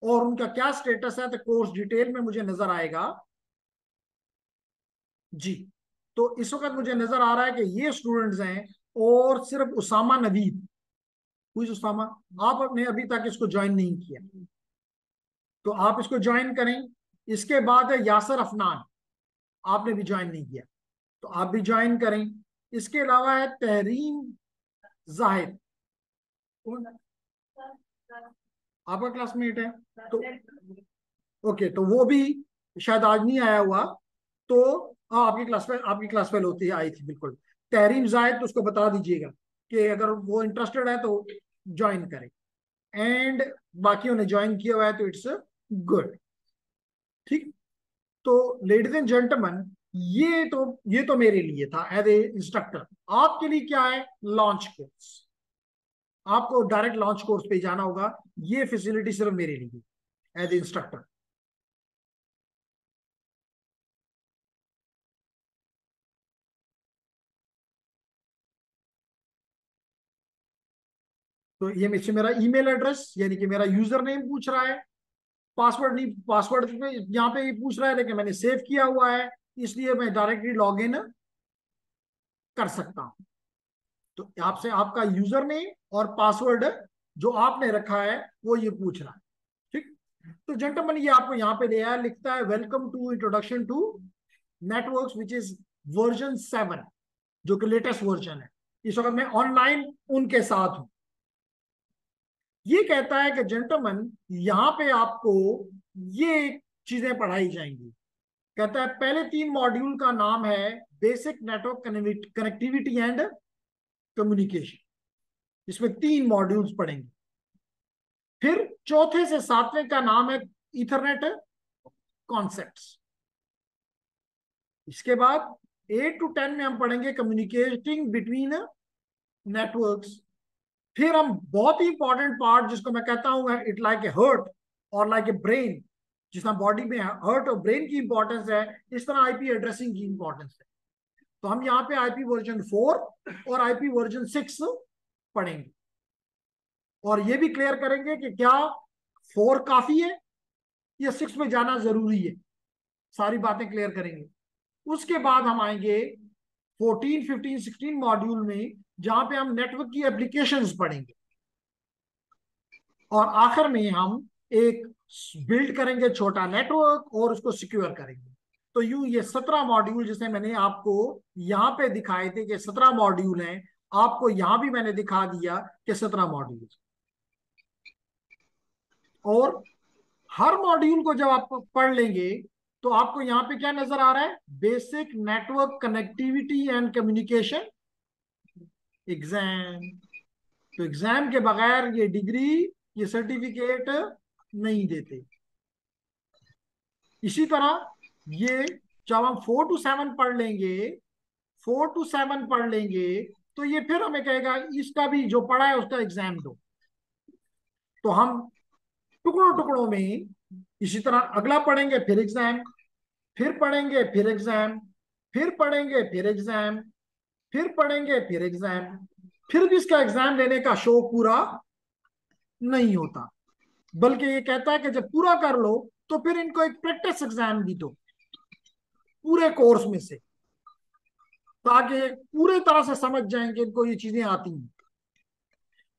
और उनका क्या स्टेटस है, तो कोर्स डिटेल में मुझे नजर आएगा जी। तो इस वक्त मुझे नजर आ रहा है कि ये स्टूडेंट्स हैं, और सिर्फ उसामा नवीद, हुई उसामा, आपने अभी तक इसको ज्वाइन नहीं किया, तो आप इसको ज्वाइन करें। इसके बाद है यासर अफनान, आपने भी ज्वाइन नहीं किया, तो आप भी ज्वाइन करें। इसके अलावा है तहरीम जाहिद, कौन है? आपका क्लासमेट है? तो ओके, तो वो भी शायद आज नहीं आया हुआ। तो हाँ, आपकी क्लास फेल होती है, आई थी बिल्कुल। तहरीम जायद, तो उसको बता दीजिएगा कि अगर वो इंटरेस्टेड है तो ज्वाइन करें। एंड बाकियों ने ज्वाइन किया हुआ है तो इट्स गुड। ठीक। तो लेडीज एंड जेंटलमैन, ये तो मेरे लिए था एज ए इंस्ट्रक्टर। आपके लिए क्या है? Launch course. आपको डायरेक्ट लॉन्च कोर्स पे जाना होगा। ये फैसिलिटी सिर्फ मेरे लिए एज ए इंस्ट्रक्टर। तो ये मेरा ईमेल एड्रेस, यानी कि मेरा यूजर नेम पूछ रहा है। पासवर्ड नहीं, पासवर्ड में यहाँ पे पूछ रहा है, लेकिन मैंने सेव किया हुआ है, इसलिए मैं डायरेक्टली लॉग इन कर सकता हूँ। तो आपसे आपका यूजर नेम और पासवर्ड जो आपने रखा है वो ये पूछ रहा है। ठीक। तो जेंटलमैन, ये आपको यहाँ पे दिया है, लिखता है welcome to introduction to networks which is version 7, जो कि लेटेस्ट वर्जन है। इस वक्त मैं ऑनलाइन उनके साथ हूं। ये कहता है कि जेंटलमैन, यहां पे आपको ये चीजें पढ़ाई जाएंगी। कहता है पहले 3 मॉड्यूल का नाम है basic network connectivity and communication. इसमें 3 मॉड्यूल्स पढ़ेंगे। फिर चौथे से 7वें का नाम है इथरनेट कॉन्सेप्ट्स। इसके बाद 8 to 10 में हम पढ़ेंगे कम्युनिकेटिंग बिटवीन नेटवर्क्स। फिर हम बहुत ही इंपॉर्टेंट पार्ट, जिसको मैं कहता हूं इट लाइक ए हर्ट और लाइक ए ब्रेन, जिस तरह बॉडी में हर्ट और ब्रेन की इंपॉर्टेंस है, इस तरह आईपी एड्रेसिंग की इंपॉर्टेंस है। तो हम यहाँ पे आईपी वर्जन 4 और आईपी वर्जन 6 पढ़ेंगे, और ये भी क्लियर करेंगे कि क्या 4 काफी है या 6 में जाना जरूरी है। सारी बातें क्लियर करेंगे। उसके बाद हम आएंगे 14, 15, 16 मॉड्यूल में, जहां पे हम नेटवर्क की एप्लीकेशंस पढ़ेंगे, और आखिर में हम एक बिल्ड करेंगे छोटा नेटवर्क और उसको सिक्योर करेंगे। तो यूं ये 17 मॉड्यूल, जिसे मैंने आपको यहां पे दिखाए थे कि 17 मॉड्यूल हैं, आपको यहां भी मैंने दिखा दिया कि 17 मॉड्यूल। और हर मॉड्यूल को जब आप पढ़ लेंगे तो आपको यहां पे क्या नजर आ रहा है? Basic network connectivity and communication exam. तो एग्जाम के बगैर ये डिग्री, ये सर्टिफिकेट नहीं देते। इसी तरह ये जब हम 4 to 7 पढ़ लेंगे, 4 to 7 पढ़ लेंगे, तो ये फिर हमें कहेगा इसका भी जो पढ़ा है उसका एग्जाम दो। तो हम टुकड़ों टुकड़ों में इसी तरह अगला पढ़ेंगे, फिर एग्जाम, फिर पढ़ेंगे, फिर एग्जाम, फिर पढ़ेंगे, फिर एग्जाम, फिर पढ़ेंगे, फिर एग्जाम। फिर भी इसका एग्जाम लेने का शौक पूरा नहीं होता, बल्कि ये कहता है कि जब पूरा कर लो तो फिर इनको एक प्रैक्टिस एग्जाम भी दो पूरे कोर्स में से, ताकि पूरे तरह से समझ जाएं कि इनको ये चीजें आती हैं।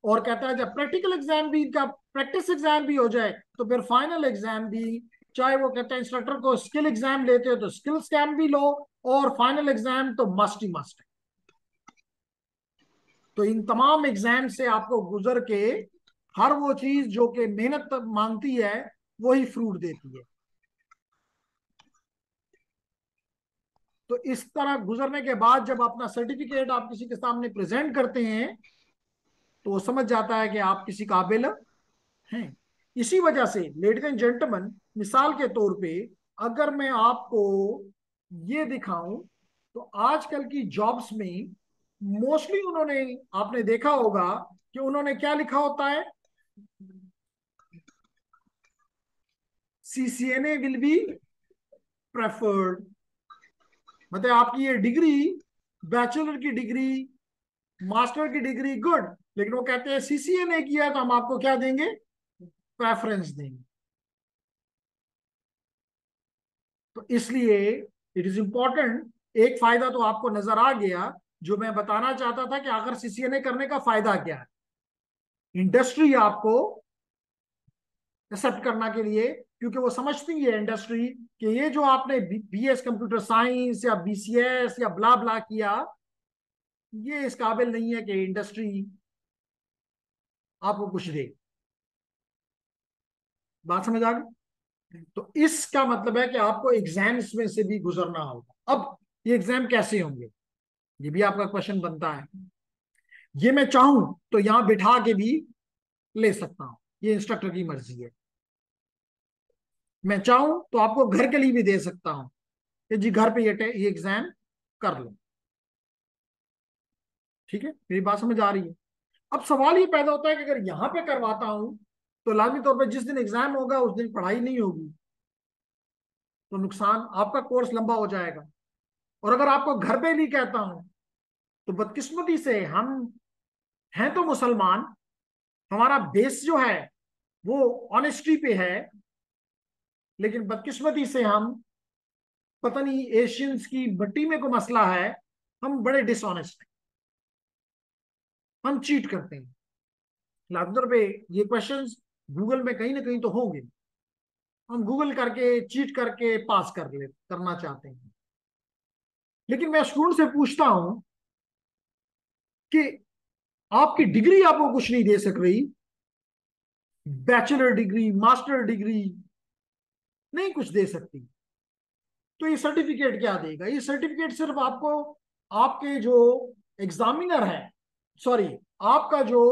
और कहता है जब प्रैक्टिकल एग्जाम भी इनका प्रैक्टिस एग्जाम भी हो जाए, तो फिर फाइनल एग्जाम भी, चाहे वो कहते हैं इंस्ट्रक्टर को स्किल एग्जाम लेते हो तो स्किल एग्जाम भी लो, और फाइनल एग्जाम तो मस्ट ही मस्ट है। तो इन तमाम एग्जाम से आपको गुजर के हर वो चीज जो कि मेहनत मांगती है वही फ्रूट देती है। तो इस तरह गुजरने के बाद जब अपना सर्टिफिकेट आप किसी के सामने प्रेजेंट करते हैं, तो वो समझ जाता है कि आप किसी काबिल हैं। इसी वजह से लेडीज एंड जेंटलमैन, मिसाल के तौर पे अगर मैं आपको ये दिखाऊं, तो आजकल की जॉब्स में मोस्टली उन्होंने, आपने देखा होगा कि उन्होंने क्या लिखा होता है? CCNA will be preferred. मतलब आपकी ये डिग्री, बैचलर की डिग्री, मास्टर की डिग्री, गुड, लेकिन वो कहते हैं CCNA किया है तो हम आपको क्या देंगे? प्रेफरेंस देंगे। तो इसलिए इट इज इंपॉर्टेंट। एक फायदा तो आपको नजर आ गया, जो मैं बताना चाहता था कि अगर CCNA करने का फायदा क्या है। इंडस्ट्री आपको एक्सेप्ट करना के लिए, क्योंकि वो समझती है इंडस्ट्री कि ये जो आपने BS कंप्यूटर साइंस या BCS या ब्ला ब्ला किया, ये इस काबिल नहीं है कि इंडस्ट्री आपको कुछ दे। बात समझ आ गई? तो इसका मतलब है कि आपको एग्जाम्स में से भी गुजरना होगा। अब ये एग्जाम कैसे होंगे, ये भी आपका क्वेश्चन बनता है। ये मैं चाहूं तो यहां बिठा के भी ले सकता हूं, ये इंस्ट्रक्टर की मर्जी है। मैं चाहूं तो आपको घर के लिए भी दे सकता हूं कि जी घर पे ये एग्जाम कर लो। ठीक है, मेरी बात समझ आ रही है? अब सवाल ये पैदा होता है कि अगर यहां पे करवाता हूं तो लाजमी तौर पर जिस दिन एग्जाम होगा उस दिन पढ़ाई नहीं होगी, तो नुकसान, आपका कोर्स लंबा हो जाएगा। और अगर आपको घर पे नहीं कहता हूं तो बदकिस्मती से हम हैं तो मुसलमान, हमारा बेस जो है वो ऑनेस्टी पे है, लेकिन बदकिस्मती से हम, पता नहीं एशियंस की मिट्टी में कोई मसला है, हम बड़े डिसऑनेस्ट हैं, हम चीट करते हैं। लातूर पे ये क्वेश्चंस गूगल में कहीं ना कहीं तो होंगे, हम गूगल करके चीट करके पास करना चाहते हैं। लेकिन मैं स्टूडेंट से पूछता हूं कि आपकी डिग्री आपको कुछ नहीं दे सक रही, बैचलर डिग्री मास्टर डिग्री नहीं कुछ दे सकती, तो ये सर्टिफिकेट क्या देगा? ये सर्टिफिकेट सिर्फ आपको आपके जो एग्जामिनर है, सॉरी, आपका जो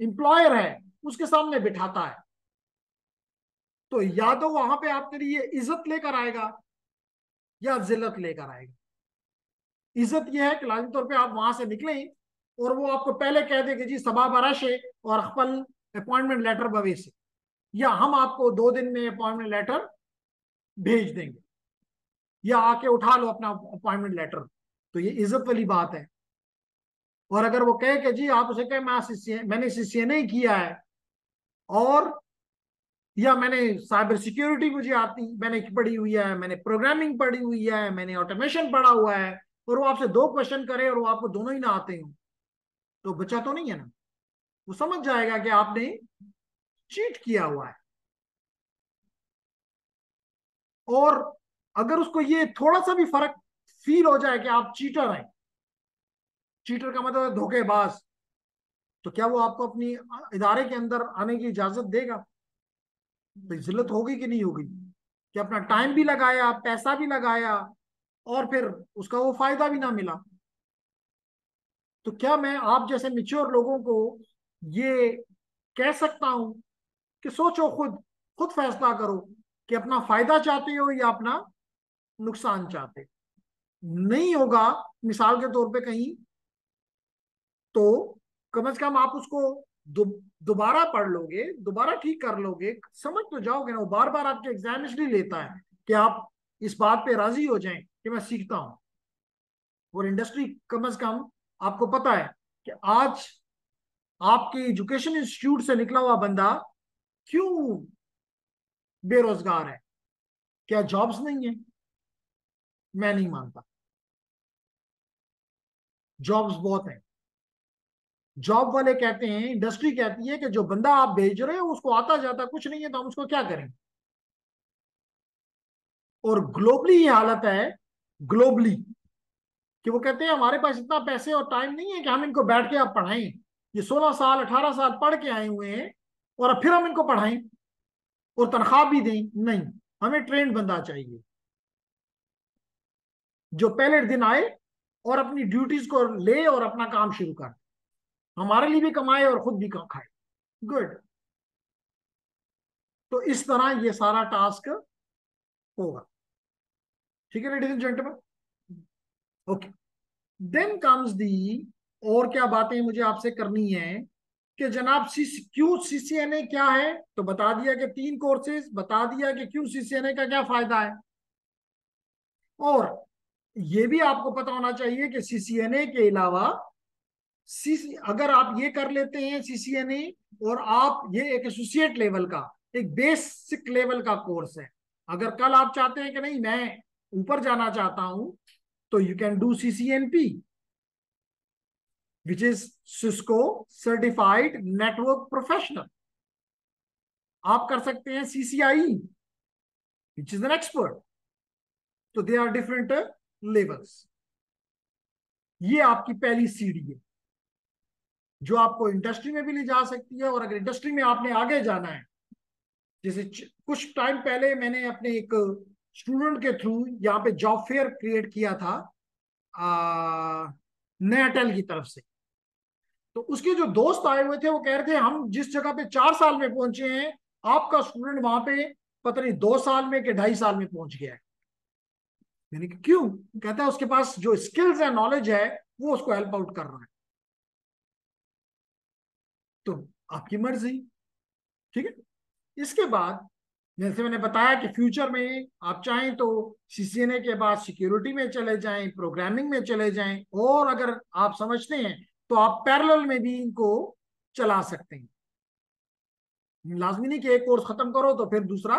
एम्प्लॉयर है उसके सामने बिठाता है। तो या तो वहां पे आपके लिए इज्जत लेकर आएगा या जिल्लत लेकर आएगा। इज्जत यह है कि लाजमी तौर पे आप वहां से निकलें और वो आपको पहले कह दे कि जी सबा बरश है और अकबल अपॉइंटमेंट लेटर बवे से, या हम आपको 2 दिन में अपॉइंटमेंट लेटर भेज देंगे, या आके उठा लो अपना अपॉइंटमेंट लेटर। तो ये इज्जत वाली बात है। और अगर वो कहे कि जी आप उसे कहे मैंने सीसीएनए किया है, और या मैंने साइबर सिक्योरिटी मुझे आती, मैंने पढ़ी हुई है, मैंने प्रोग्रामिंग पढ़ी हुई है, मैंने ऑटोमेशन पढ़ा हुआ है, और वो आपसे 2 क्वेश्चन करे और वो आपको दोनों ही ना आते हो, तो बच्चा तो नहीं है ना, वो समझ जाएगा कि आपने चीट किया हुआ है। और अगर उसको ये थोड़ा सा भी फर्क फील हो जाए कि आप चीटर हैं, चीटर का मतलब है धोखेबाज, तो क्या वो आपको अपनी इदारे के अंदर आने की इजाजत देगा? तो जिल्लत होगी कि नहीं होगी कि अपना टाइम भी लगाया, पैसा भी लगाया, और फिर उसका वो फायदा भी ना मिला। तो क्या मैं आप जैसे मिच्योर लोगों को ये कह सकता हूं कि सोचो, खुद खुद फैसला करो कि अपना फायदा चाहते हो या अपना नुकसान चाहते हो? नहीं होगा मिसाल के तौर पे कहीं, तो कम से कम आप उसको दोबारा पढ़ लोगे, दोबारा ठीक कर लोगे, समझ तो जाओगे ना। वो बार बार आपके एग्जाम इसलिए लेता है कि आप इस बात पे राजी हो जाएं कि मैं सीखता हूं। और इंडस्ट्री कम से कम आपको पता है कि आज आपके एजुकेशन इंस्टीट्यूट से निकला हुआ बंदा क्यों बेरोजगार है? क्या जॉब्स नहीं है? मैं नहीं मानता, जॉब्स बहुत है। जॉब वाले कहते हैं, इंडस्ट्री कहती है कि जो बंदा आप भेज रहे हो उसको आता जाता कुछ नहीं है, तो हम उसको क्या करें? और ग्लोबली ये हालत है, ग्लोबली, कि वो कहते हैं हमारे पास इतना पैसे और टाइम नहीं है कि हम इनको बैठ के आप पढ़ाएं। ये 16 साल 18 साल पढ़ के आए हुए हैं और अब फिर हम इनको पढ़ाएं और तनख्वाह भी दें? नहीं, हमें ट्रेंड बंदा चाहिए जो पहले दिन आए और अपनी ड्यूटीज को ले और अपना काम शुरू कर, हमारे लिए भी कमाए और खुद भी खाए। गुड। तो इस तरह ये सारा टास्क होगा। ठीक है ladies and gentleman, okay. Then comes the, और क्या बातें मुझे आपसे करनी है कि जनाब क्यों सीसीएनए क्या है, तो बता दिया कि 3 कोर्सेज, बता दिया कि क्यों सीसीएनए का क्या फायदा है। और ये भी आपको पता होना चाहिए कि सीसीएनए के अलावा सीसी, अगर आप ये कर लेते हैं सीसीएनए, और आप ये एक एसोसिएट लेवल का, एक बेसिक लेवल का कोर्स है, अगर कल आप चाहते हैं कि नहीं मैं ऊपर जाना चाहता हूं, तो you can do CCNP, which is Cisco certified network professional. आप कर सकते हैं CCI, which is an expert. तो दे आर डिफरेंट लेवल्स। ये आपकी पहली सीढ़ी है जो आपको इंडस्ट्री में भी ले जा सकती है। और अगर इंडस्ट्री में आपने आगे जाना है, जैसे कुछ टाइम पहले मैंने अपने एक स्टूडेंट के थ्रू यहाँ पे जॉब फेयर क्रिएट किया था नयाटेल की तरफ से, तो उसके जो दोस्त आए हुए थे वो कह रहे थे हम जिस जगह पे 4 साल में पहुंचे हैं, आपका स्टूडेंट वहां पे पता नहीं 2 साल में कि 2.5 साल में पहुंच गया है। यानी कि क्यों? कहता है उसके पास जो स्किल्स है, नॉलेज है, वो उसको हेल्प आउट कर रहा है। तो आपकी मर्जी। ठीक है। इसके बाद जैसे मैंने बताया कि फ्यूचर में आप चाहें तो सीसीएनए के बाद सिक्योरिटी में चले जाएं, प्रोग्रामिंग में चले जाएं, और अगर आप समझते हैं तो आप पैरेलल में भी इनको चला सकते हैं। लाजमी नहीं कि एक कोर्स खत्म करो तो फिर दूसरा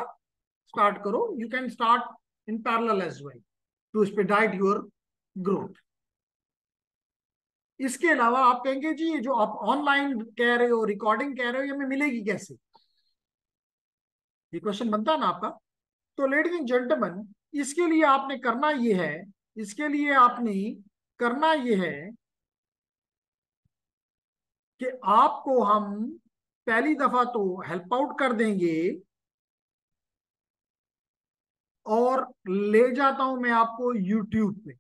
स्टार्ट करो। You can start in parallel as well to expedite your growth. इसके अलावा आप कहेंगे जी ये जो आप ऑनलाइन कह रहे हो, रिकॉर्डिंग कह रहे हो, ये हमें मिलेगी कैसे? ये क्वेश्चन बनता है ना आपका। तो लेडीज एंड जेंटलमैन, इसके लिए आपने करना ये है, इसके लिए आपने करना ये है कि आपको हम पहली दफा तो हेल्प आउट कर देंगे, और ले जाता हूं मैं आपको यूट्यूब पे।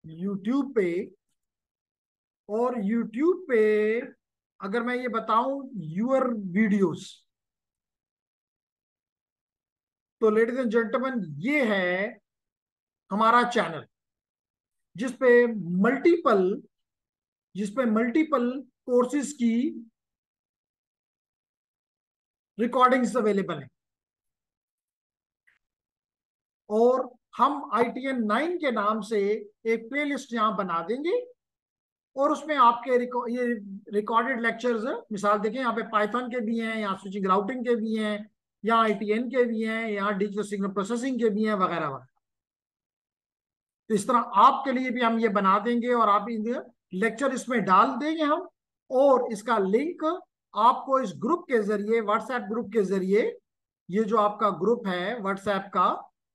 यूट्यूब पे, और यूट्यूब पे अगर मैं ये बताऊं यूर वीडियोस, तो लेडीज एंड जेंटलमैन ये है हमारा चैनल, जिसपे मल्टीपल जिसपे मल्टीपल कोर्सेज की रिकॉर्डिंग्स अवेलेबल है। और हम ITN 9 के नाम से एक प्लेलिस्ट यहां बना देंगे, और उसमें आपके ये रिकॉर्डेड लेक्चर्स, मिसाल देखें यहाँ पे पाइथन के भी हैं, यहाँ स्विचिंग राउटिंग के भी हैं, यहाँ ITN के भी हैं, यहाँ डिजिटल सिग्नल प्रोसेसिंग के भी हैं, वगैरह वगैरह। तो इस तरह आपके लिए भी हम ये बना देंगे, और आप इन लेक्चर इसमें डाल देंगे हम, और इसका लिंक आपको इस ग्रुप के जरिए, व्हाट्सएप ग्रुप के जरिए, ये जो आपका ग्रुप है व्हाट्सएप का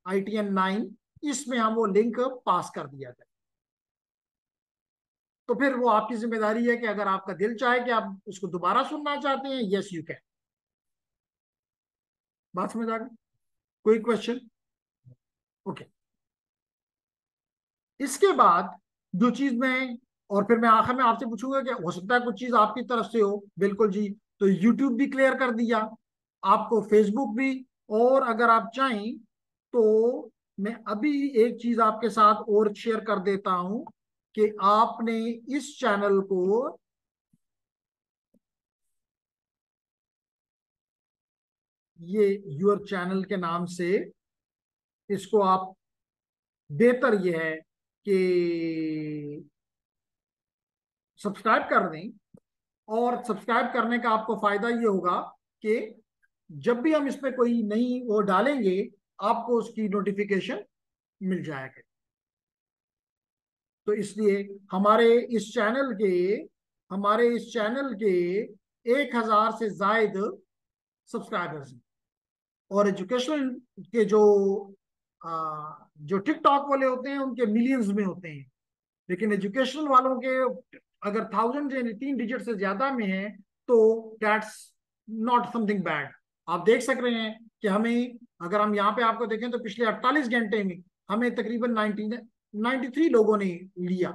ITN 9, इसमें हम वो लिंक पास कर दिया जाए। तो फिर वो आपकी जिम्मेदारी है कि अगर आपका दिल चाहे कि आप उसको दोबारा सुनना चाहते हैं, यस यू कैन। बात समझ आ गई? कोई क्वेश्चन? ओके। इसके बाद जो चीज मैं, और फिर मैं आखिर में आपसे पूछूंगा कि हो सकता है कुछ चीज आपकी तरफ से हो, बिल्कुल जी। तो यूट्यूब भी क्लियर कर दिया आपको, फेसबुक भी, और अगर आप चाहें तो मैं अभी एक चीज आपके साथ और शेयर कर देता हूं कि आपने इस चैनल को, ये यूर चैनल के नाम से, इसको आप, बेहतर ये है कि सब्सक्राइब कर दें। और सब्सक्राइब करने का आपको फायदा ये होगा कि जब भी हम इस पे कोई नई वो डालेंगे, आपको उसकी नोटिफिकेशन मिल जाएगा। तो इसलिए हमारे इस चैनल के 1,000 से जायद सब्सक्राइबर्स हैं। और एजुकेशनल के जो टिकटॉक वाले होते हैं उनके मिलियंस में होते हैं, लेकिन एजुकेशनल वालों के अगर 1,000 से 3 डिजिट से ज्यादा में है, तो दैट्स नॉट समथिंग बैड। आप देख सक रहे हैं कि हमें, अगर हम यहाँ पे आपको देखें तो पिछले 48 घंटे में हमें तकरीबन 93 लोगों ने लिया।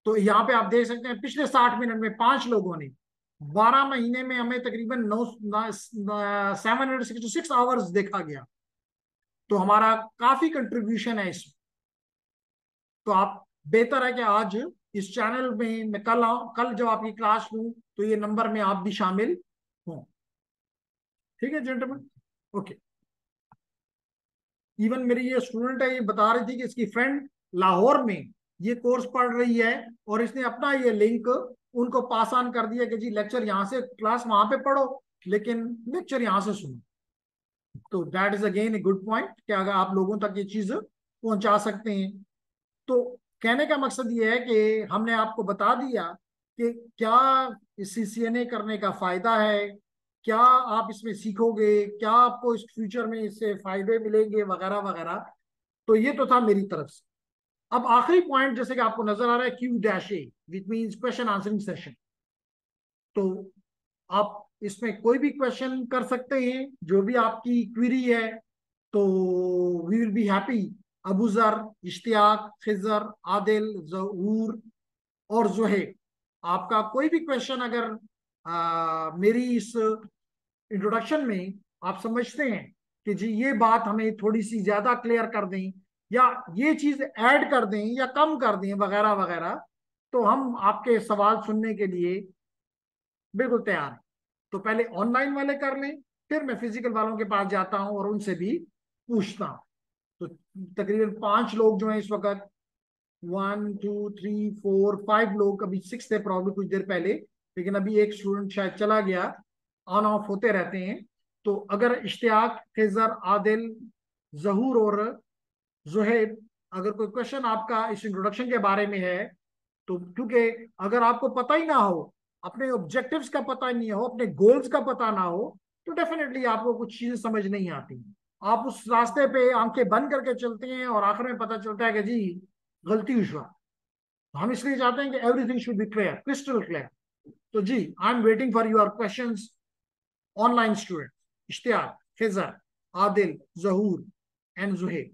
तो यहाँ पे आप देख सकते हैं पिछले 60 मिनट में 5 लोगों ने, 12 महीने में हमें तकरीबन 766 आवर्स देखा गया। तो हमारा काफी कंट्रीब्यूशन है इसमें। तो आप, बेहतर है कि आज इस चैनल में मैं कल जब आपकी क्लास लूं तो ये नंबर में आप भी शामिल हों। ठीक है जेंटलमैन? ओके। इवन मेरी ये स्टूडेंट है, ये बता रही थी कि इसकी फ्रेंड लाहौर में ये कोर्स पढ़ रही है, और इसने अपना ये लिंक उनको पास ऑन कर दिया कि जी लेक्चर यहाँ से, क्लास वहां पे पढ़ो लेकिन लेक्चर यहाँ से सुनो। तो that is again a good point कि अगर आप लोगों तक ये चीज पहुंचा सकते हैं। तो कहने का मकसद ये है कि हमने आपको बता दिया कि क्या इस CCNA करने का फायदा है, क्या आप इसमें सीखोगे, क्या आपको इस फ्यूचर में इससे फायदे मिलेंगे, वगैरह वगैरह। तो ये तो था मेरी तरफ से। अब आखिरी पॉइंट, जैसे कि आपको नजर आ रहा है Q-A, which means question answering session. तो आप इसमें कोई भी क्वेश्चन कर सकते हैं, जो भी आपकी क्वेरी है। तो we will be happy, Abuzar, Ishtiaq, Khizar, Adil, Zahoor और जोहेब, आपका कोई भी क्वेश्चन अगर मेरी इस इंट्रोडक्शन में आप समझते हैं कि जी ये बात हमें थोड़ी सी ज्यादा क्लियर कर दें, या ये चीज ऐड कर दें या कम कर दें वगैरह वगैरह, तो हम आपके सवाल सुनने के लिए बिल्कुल तैयार हैं। तो पहले ऑनलाइन वाले कर लें, फिर मैं फिजिकल वालों के पास जाता हूं और उनसे भी पूछता हूं। तो तकरीबन 5 लोग जो हैं इस वक्त, 1 2 3 4 5 लोग, अभी 6 थे प्रॉब्लम कुछ देर पहले, लेकिन अभी एक स्टूडेंट शायद चला गया, ऑन ऑफ होते रहते हैं। तो अगर इश्तियाक, खिजर, आदिल, जहूर और जुहैब, अगर कोई क्वेश्चन आपका इस इंट्रोडक्शन के बारे में है, तो क्योंकि अगर आपको पता ही ना हो, अपने ऑब्जेक्टिव्स का पता नहीं हो, अपने गोल्स का पता ना हो, तो डेफिनेटली आपको कुछ चीजें समझ नहीं आती। आप उस रास्ते पे आंखें बंद करके चलते हैं और आखिर में पता चलता है कि जी गलती हुआ। हम इसलिए चाहते हैं कि everything should be clear, crystal clear. तो जी I am waiting for your questions, online student, Ishtiaq, Khizar, Adil, Zahoor and Zuhaib.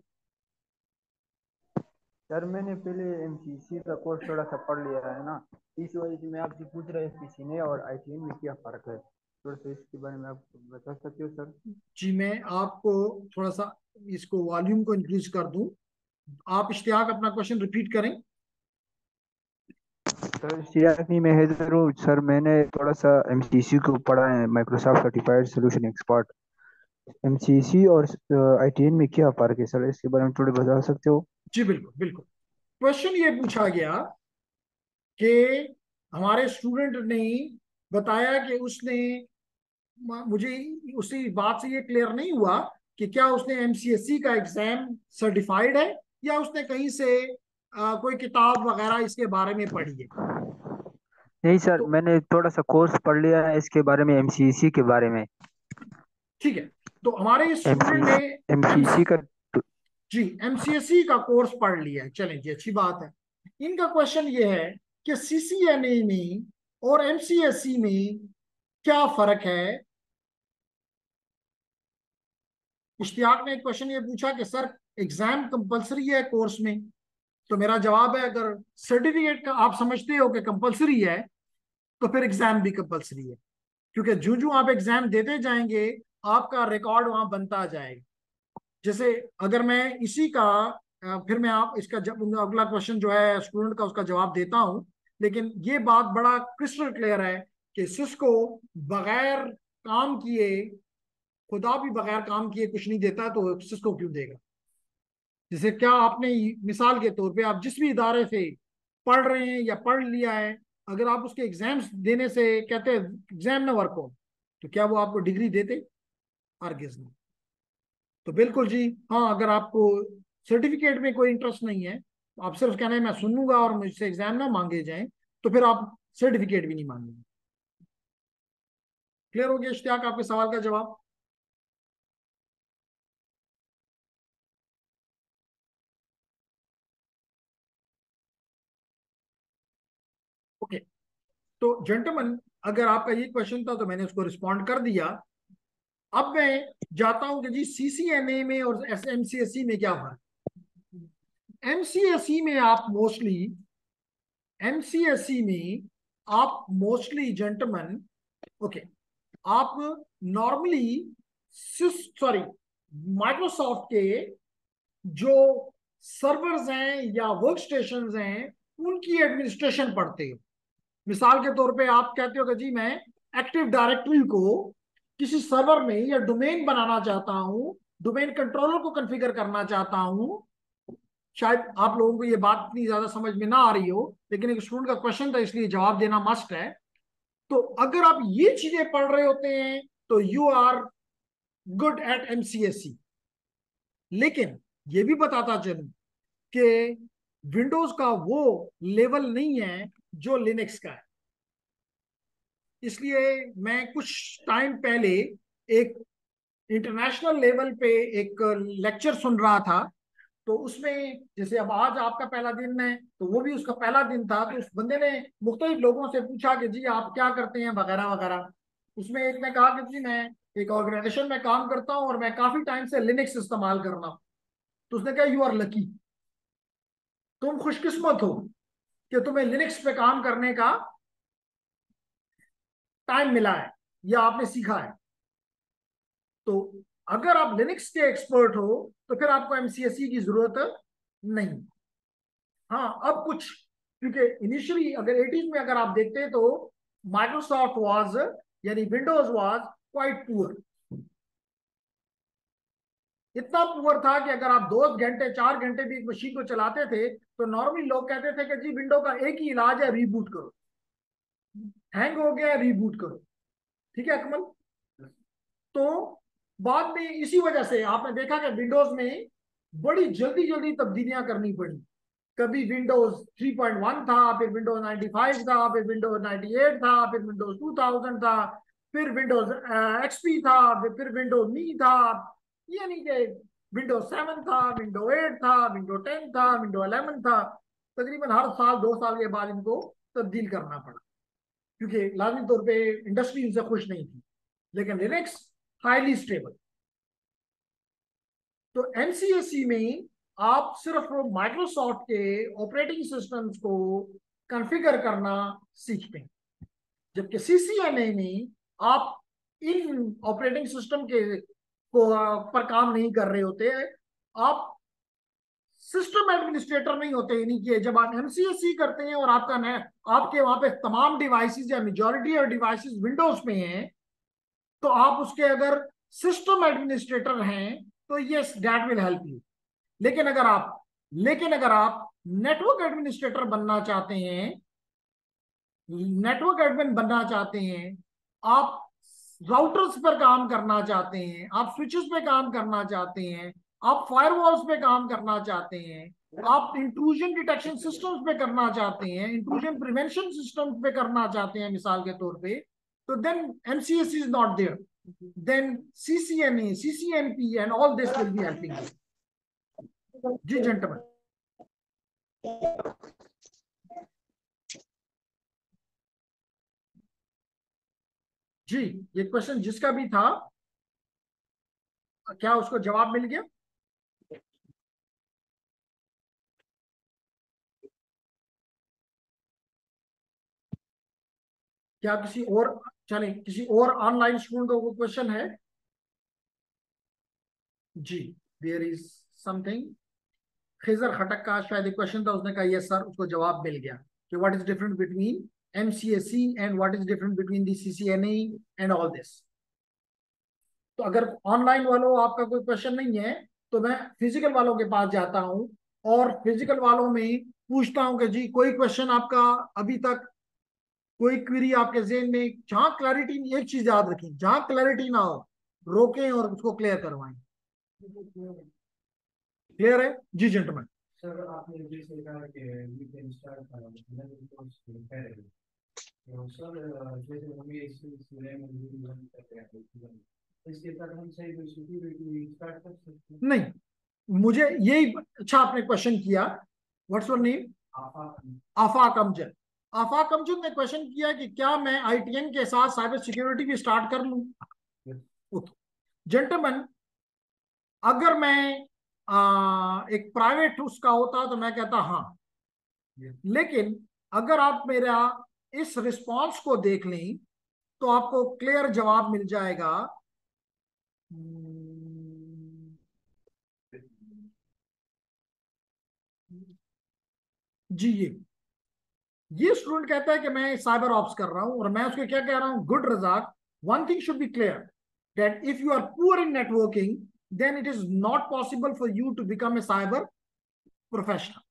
Sir मैंने पहले एमसीसी का कोर्स थोड़ा सा पढ़ लिया है ना, इस वजह से मैं आपसे पूछ रहा हूँ एमपीसी में और आईटीएन में क्या फ़र्क है, थोड़ा सा इसके बारे में आप बता सकते हो सर? जी मैं आपको थोड़ा सा इसको वॉल्यूम को इंक्रीज कर दूं। आप इश्तियाक अपना क्वेश्चन रिपीट करें। सर सीआरपी में है जरूर सर, मैंने थोड़ा सा एमसीसी को पढ़ा है, Microsoft certified solution expert. MCC और आईटीएन में क्या फ़र्क है सर, इसके बारे में थोड़े बता सकते हो? जी बिल्कुल बिल्कुल। क्वेश्चन ये पूछा गया कि हमारे स्टूडेंट ने बताया कि उसने, मुझे उसी बात से ये क्लियर नहीं हुआ कि क्या उसने एमसीएससी का एग्जाम सर्टिफाइड है या उसने कहीं से कोई किताब वगैरह इसके बारे में पढ़ी है। नहीं सर, तो मैंने थोड़ा सा कोर्स पढ़ लिया है इसके बारे में, एमसीसी के बारे में। ठीक है, तो हमारे स्टूडेंट ने एमसीसी एमसीसी एमसी का। जी एमसीएसई का कोर्स पढ़ लिया है, चलें जी अच्छी बात है। इनका क्वेश्चन ये है कि सीसीएनए में और एमसीएसई में क्या फर्क है। इश्तियाक ने एक क्वेश्चन ये पूछा कि सर एग्जाम कंपलसरी है कोर्स में। तो मेरा जवाब है, अगर सर्टिफिकेट का आप समझते हो कि कंपलसरी है, तो फिर एग्जाम भी कंपलसरी है, क्योंकि जो जो आप एग्जाम देते जाएंगे आपका रिकॉर्ड वहां बनता जाएगा। जैसे अगर मैं इसी का फिर मैं आप इसका जब अगला क्वेश्चन जो है स्टूडेंट का उसका जवाब देता हूं, लेकिन ये बात बड़ा क्रिस्टल क्लियर है कि सिस्को बगैर काम किए, खुदा भी बगैर काम किए कुछ नहीं देता, तो सिस्को क्यों देगा। जैसे क्या आपने, मिसाल के तौर पे आप जिस भी इदारे से पढ़ रहे हैं या पढ़ लिया है, अगर आप उसके एग्जाम्स देने से कहते हैं एग्जाम ना वर्क हो, तो क्या वो आपको डिग्री देते? हरगिज़ नहीं। तो बिल्कुल जी, हाँ, अगर आपको सर्टिफिकेट में कोई इंटरेस्ट नहीं है, आप सिर्फ कहना है मैं सुन लूंगा और मुझसे एग्जाम ना मांगे जाएं, तो फिर आप सर्टिफिकेट भी नहीं मांगेंगे। क्लियर हो गया इश्तियाक आपके सवाल का जवाब? ओके। तो जेंटलमैन, अगर आपका ये क्वेश्चन था तो मैंने उसको रिस्पॉन्ड कर दिया। अब मैं जाता हूं कि जी सीसीएनए में और एमसीएसई में क्या फर्क। एमसीएसई में आप मोस्टली एमसीएसई में आप मोस्टली जेंटलमैन, ओके, आप नॉर्मली सॉरी माइक्रोसॉफ्ट के जो सर्वर्स हैं या वर्क स्टेशन हैं उनकी एडमिनिस्ट्रेशन पढ़ते हो। मिसाल के तौर पे आप कहते हो कि जी मैं एक्टिव डायरेक्टरी को किसी सर्वर में या डोमेन बनाना चाहता हूं, डोमेन कंट्रोलर को कॉन्फ़िगर करना चाहता हूं। शायद आप लोगों को ये बात इतनी ज्यादा समझ में ना आ रही हो, लेकिन एक स्टूडेंट का क्वेश्चन था इसलिए जवाब देना मस्ट है। तो अगर आप ये चीजें पढ़ रहे होते हैं तो यू आर गुड एट एमसीएसई। लेकिन ये भी बताता चलूं कि विंडोज का वो लेवल नहीं है जो लिनक्स का है। इसलिए मैं कुछ टाइम पहले एक इंटरनेशनल लेवल पे एक लेक्चर सुन रहा था। तो उसमें जैसे अब आज आपका पहला दिन है, तो वो भी उसका पहला दिन था, तो उस बंदे ने मुख्तलिफ लोगों से पूछा कि जी आप क्या करते हैं वगैरह वगैरह। उसमें एक ने कहा कि जी मैं एक ऑर्गेनाइजेशन में काम करता हूँ और मैं काफी टाइम से लिनक्स इस्तेमाल कर रहा हूँ। तो उसने कहा यू आर लकी, तुम खुशकिस्मत हो कि तुम्हें लिनक्स पे काम करने का टाइम मिला है या आपने सीखा है। तो अगर आप लिनक्स के एक्सपर्ट हो तो फिर आपको एमसीएसई की जरूरत नहीं। हाँ, अब कुछ, क्योंकि इनिशियली अगर 80s में अगर आप देखते तो माइक्रोसॉफ्ट वाज, यानी विंडोज वाज क्वाइट पुअर। इतना पुअर था कि अगर आप 2 घंटे 4 घंटे भी एक मशीन को चलाते थे तो नॉर्मली लोग कहते थे कि जी विंडो का एक ही इलाज है, रीबूट करो, हैंग हो गया रीबूट करो। ठीक है अकमल। तो बाद में इसी वजह से आपने देखा कि विंडोज में बड़ी जल्दी जल्दी तब्दीलियां करनी पड़ी। कभी विंडोज 3.1 था, फिर विंडोज 95 था, फिर विंडोज 98 था, फिर विंडोज 2000 था, फिर विंडोज एक्सपी था, फिर विंडोज मी था, यानी कि विंडोज 7 था, विंडो 8 था, विंडो 10 था, विंडो 11 था। तकरीबन हर साल 2 साल के बाद इनको तब्दील करना पड़ा, क्योंकि लाजमी तौर पे इंडस्ट्री इनसे खुश नहीं थी। लेकिन लिनक्स हाईली स्टेबल। तो एमसीएसई में आप सिर्फ माइक्रोसॉफ्ट के ऑपरेटिंग सिस्टम्स को कॉन्फ़िगर करना सीखते हैं, जबकि सीसीएनए में आप इन ऑपरेटिंग सिस्टम के को पर काम नहीं कर रहे होते। आप सिस्टम एडमिनिस्ट्रेटर नहीं होते, यानी कि जब आप एमसीएसई करते हैं और आपके वहां पे तमाम डिवाइसेस या मेजॉरिटी ऑफ डिवाइसेस विंडोज में हैं, तो आप उसके अगर सिस्टम एडमिनिस्ट्रेटर हैं तो yes that will help you. लेकिन अगर आप नेटवर्क एडमिनिस्ट्रेटर बनना चाहते हैं, नेटवर्क एडमिन बनना चाहते हैं, आप राउटर्स पर काम करना चाहते हैं, आप स्विचेस पे काम करना चाहते हैं, आप फायरवॉल्स पे काम करना चाहते हैं, आप इंट्रूजन डिटेक्शन सिस्टम्स पे करना चाहते हैं, इंट्रूजन प्रिवेंशन सिस्टम्स पे करना चाहते हैं मिसाल के तौर पे, तो then MCS is not there, then CCNA, CCNP and all this will be helping you. जी जेंटलमैन। जी, ये क्वेश्चन जिसका भी था, क्या उसको जवाब मिल गया? क्या किसी और, चले किसी और ऑनलाइन स्टूडेंट को कोई क्वेश्चन है? जी, देयर इज समथिंग। खिजर खटक का शायद एक क्वेश्चन था, उसने कहा यस सर, उसको जवाब मिल गया कि what is different between MCSE and what is different between the CCNA and all this. तो अगर ऑनलाइन वालों आपका कोई क्वेश्चन नहीं है तो मैं फिजिकल वालों के पास जाता हूँ और फिजिकल वालों में पूछता हूँ कि जी कोई क्वेश्चन आपका अभी तक, कोई क्वेरी आपके जेहन में, जहां क्लैरिटी, एक चीज याद रखें, जहां क्लैरिटी ना हो रोकें और उसको क्लियर करवाएं। क्लियर है जी जेंटलमैन? सर आपने जैसे कहा कि वी कैन स्टार्ट तो सर जैसे हम ये सिलसिले में कर रहे हैं, इसके साथ हम सही सिक्योरिटी स्टार्ट कर सकते हैं? नहीं, मुझे यही, अच्छा आपने क्वेश्चन किया। What's your name? Afaq. Afaq Amjad. Afaq Amjad ने क्वेश्चन किया कि क्या मैं आईटीएन के साथ साइबर सिक्योरिटी भी स्टार्ट कर लूं? ओके जेंटलमैन, अगर मैं एक प्राइवेट उसका होता तो मैं कहता हाँ, लेकिन अगर आप मेरा इस रिस्पांस को देख लें तो आपको क्लियर जवाब मिल जाएगा। जी, ये स्टूडेंट कहता है कि मैं साइबर ऑप्स कर रहा हूं और मैं उसको क्या कह रहा हूं, good Razzaq, one thing should be clear that if you are poor in networking then it is not possible for you to become a cyber professional.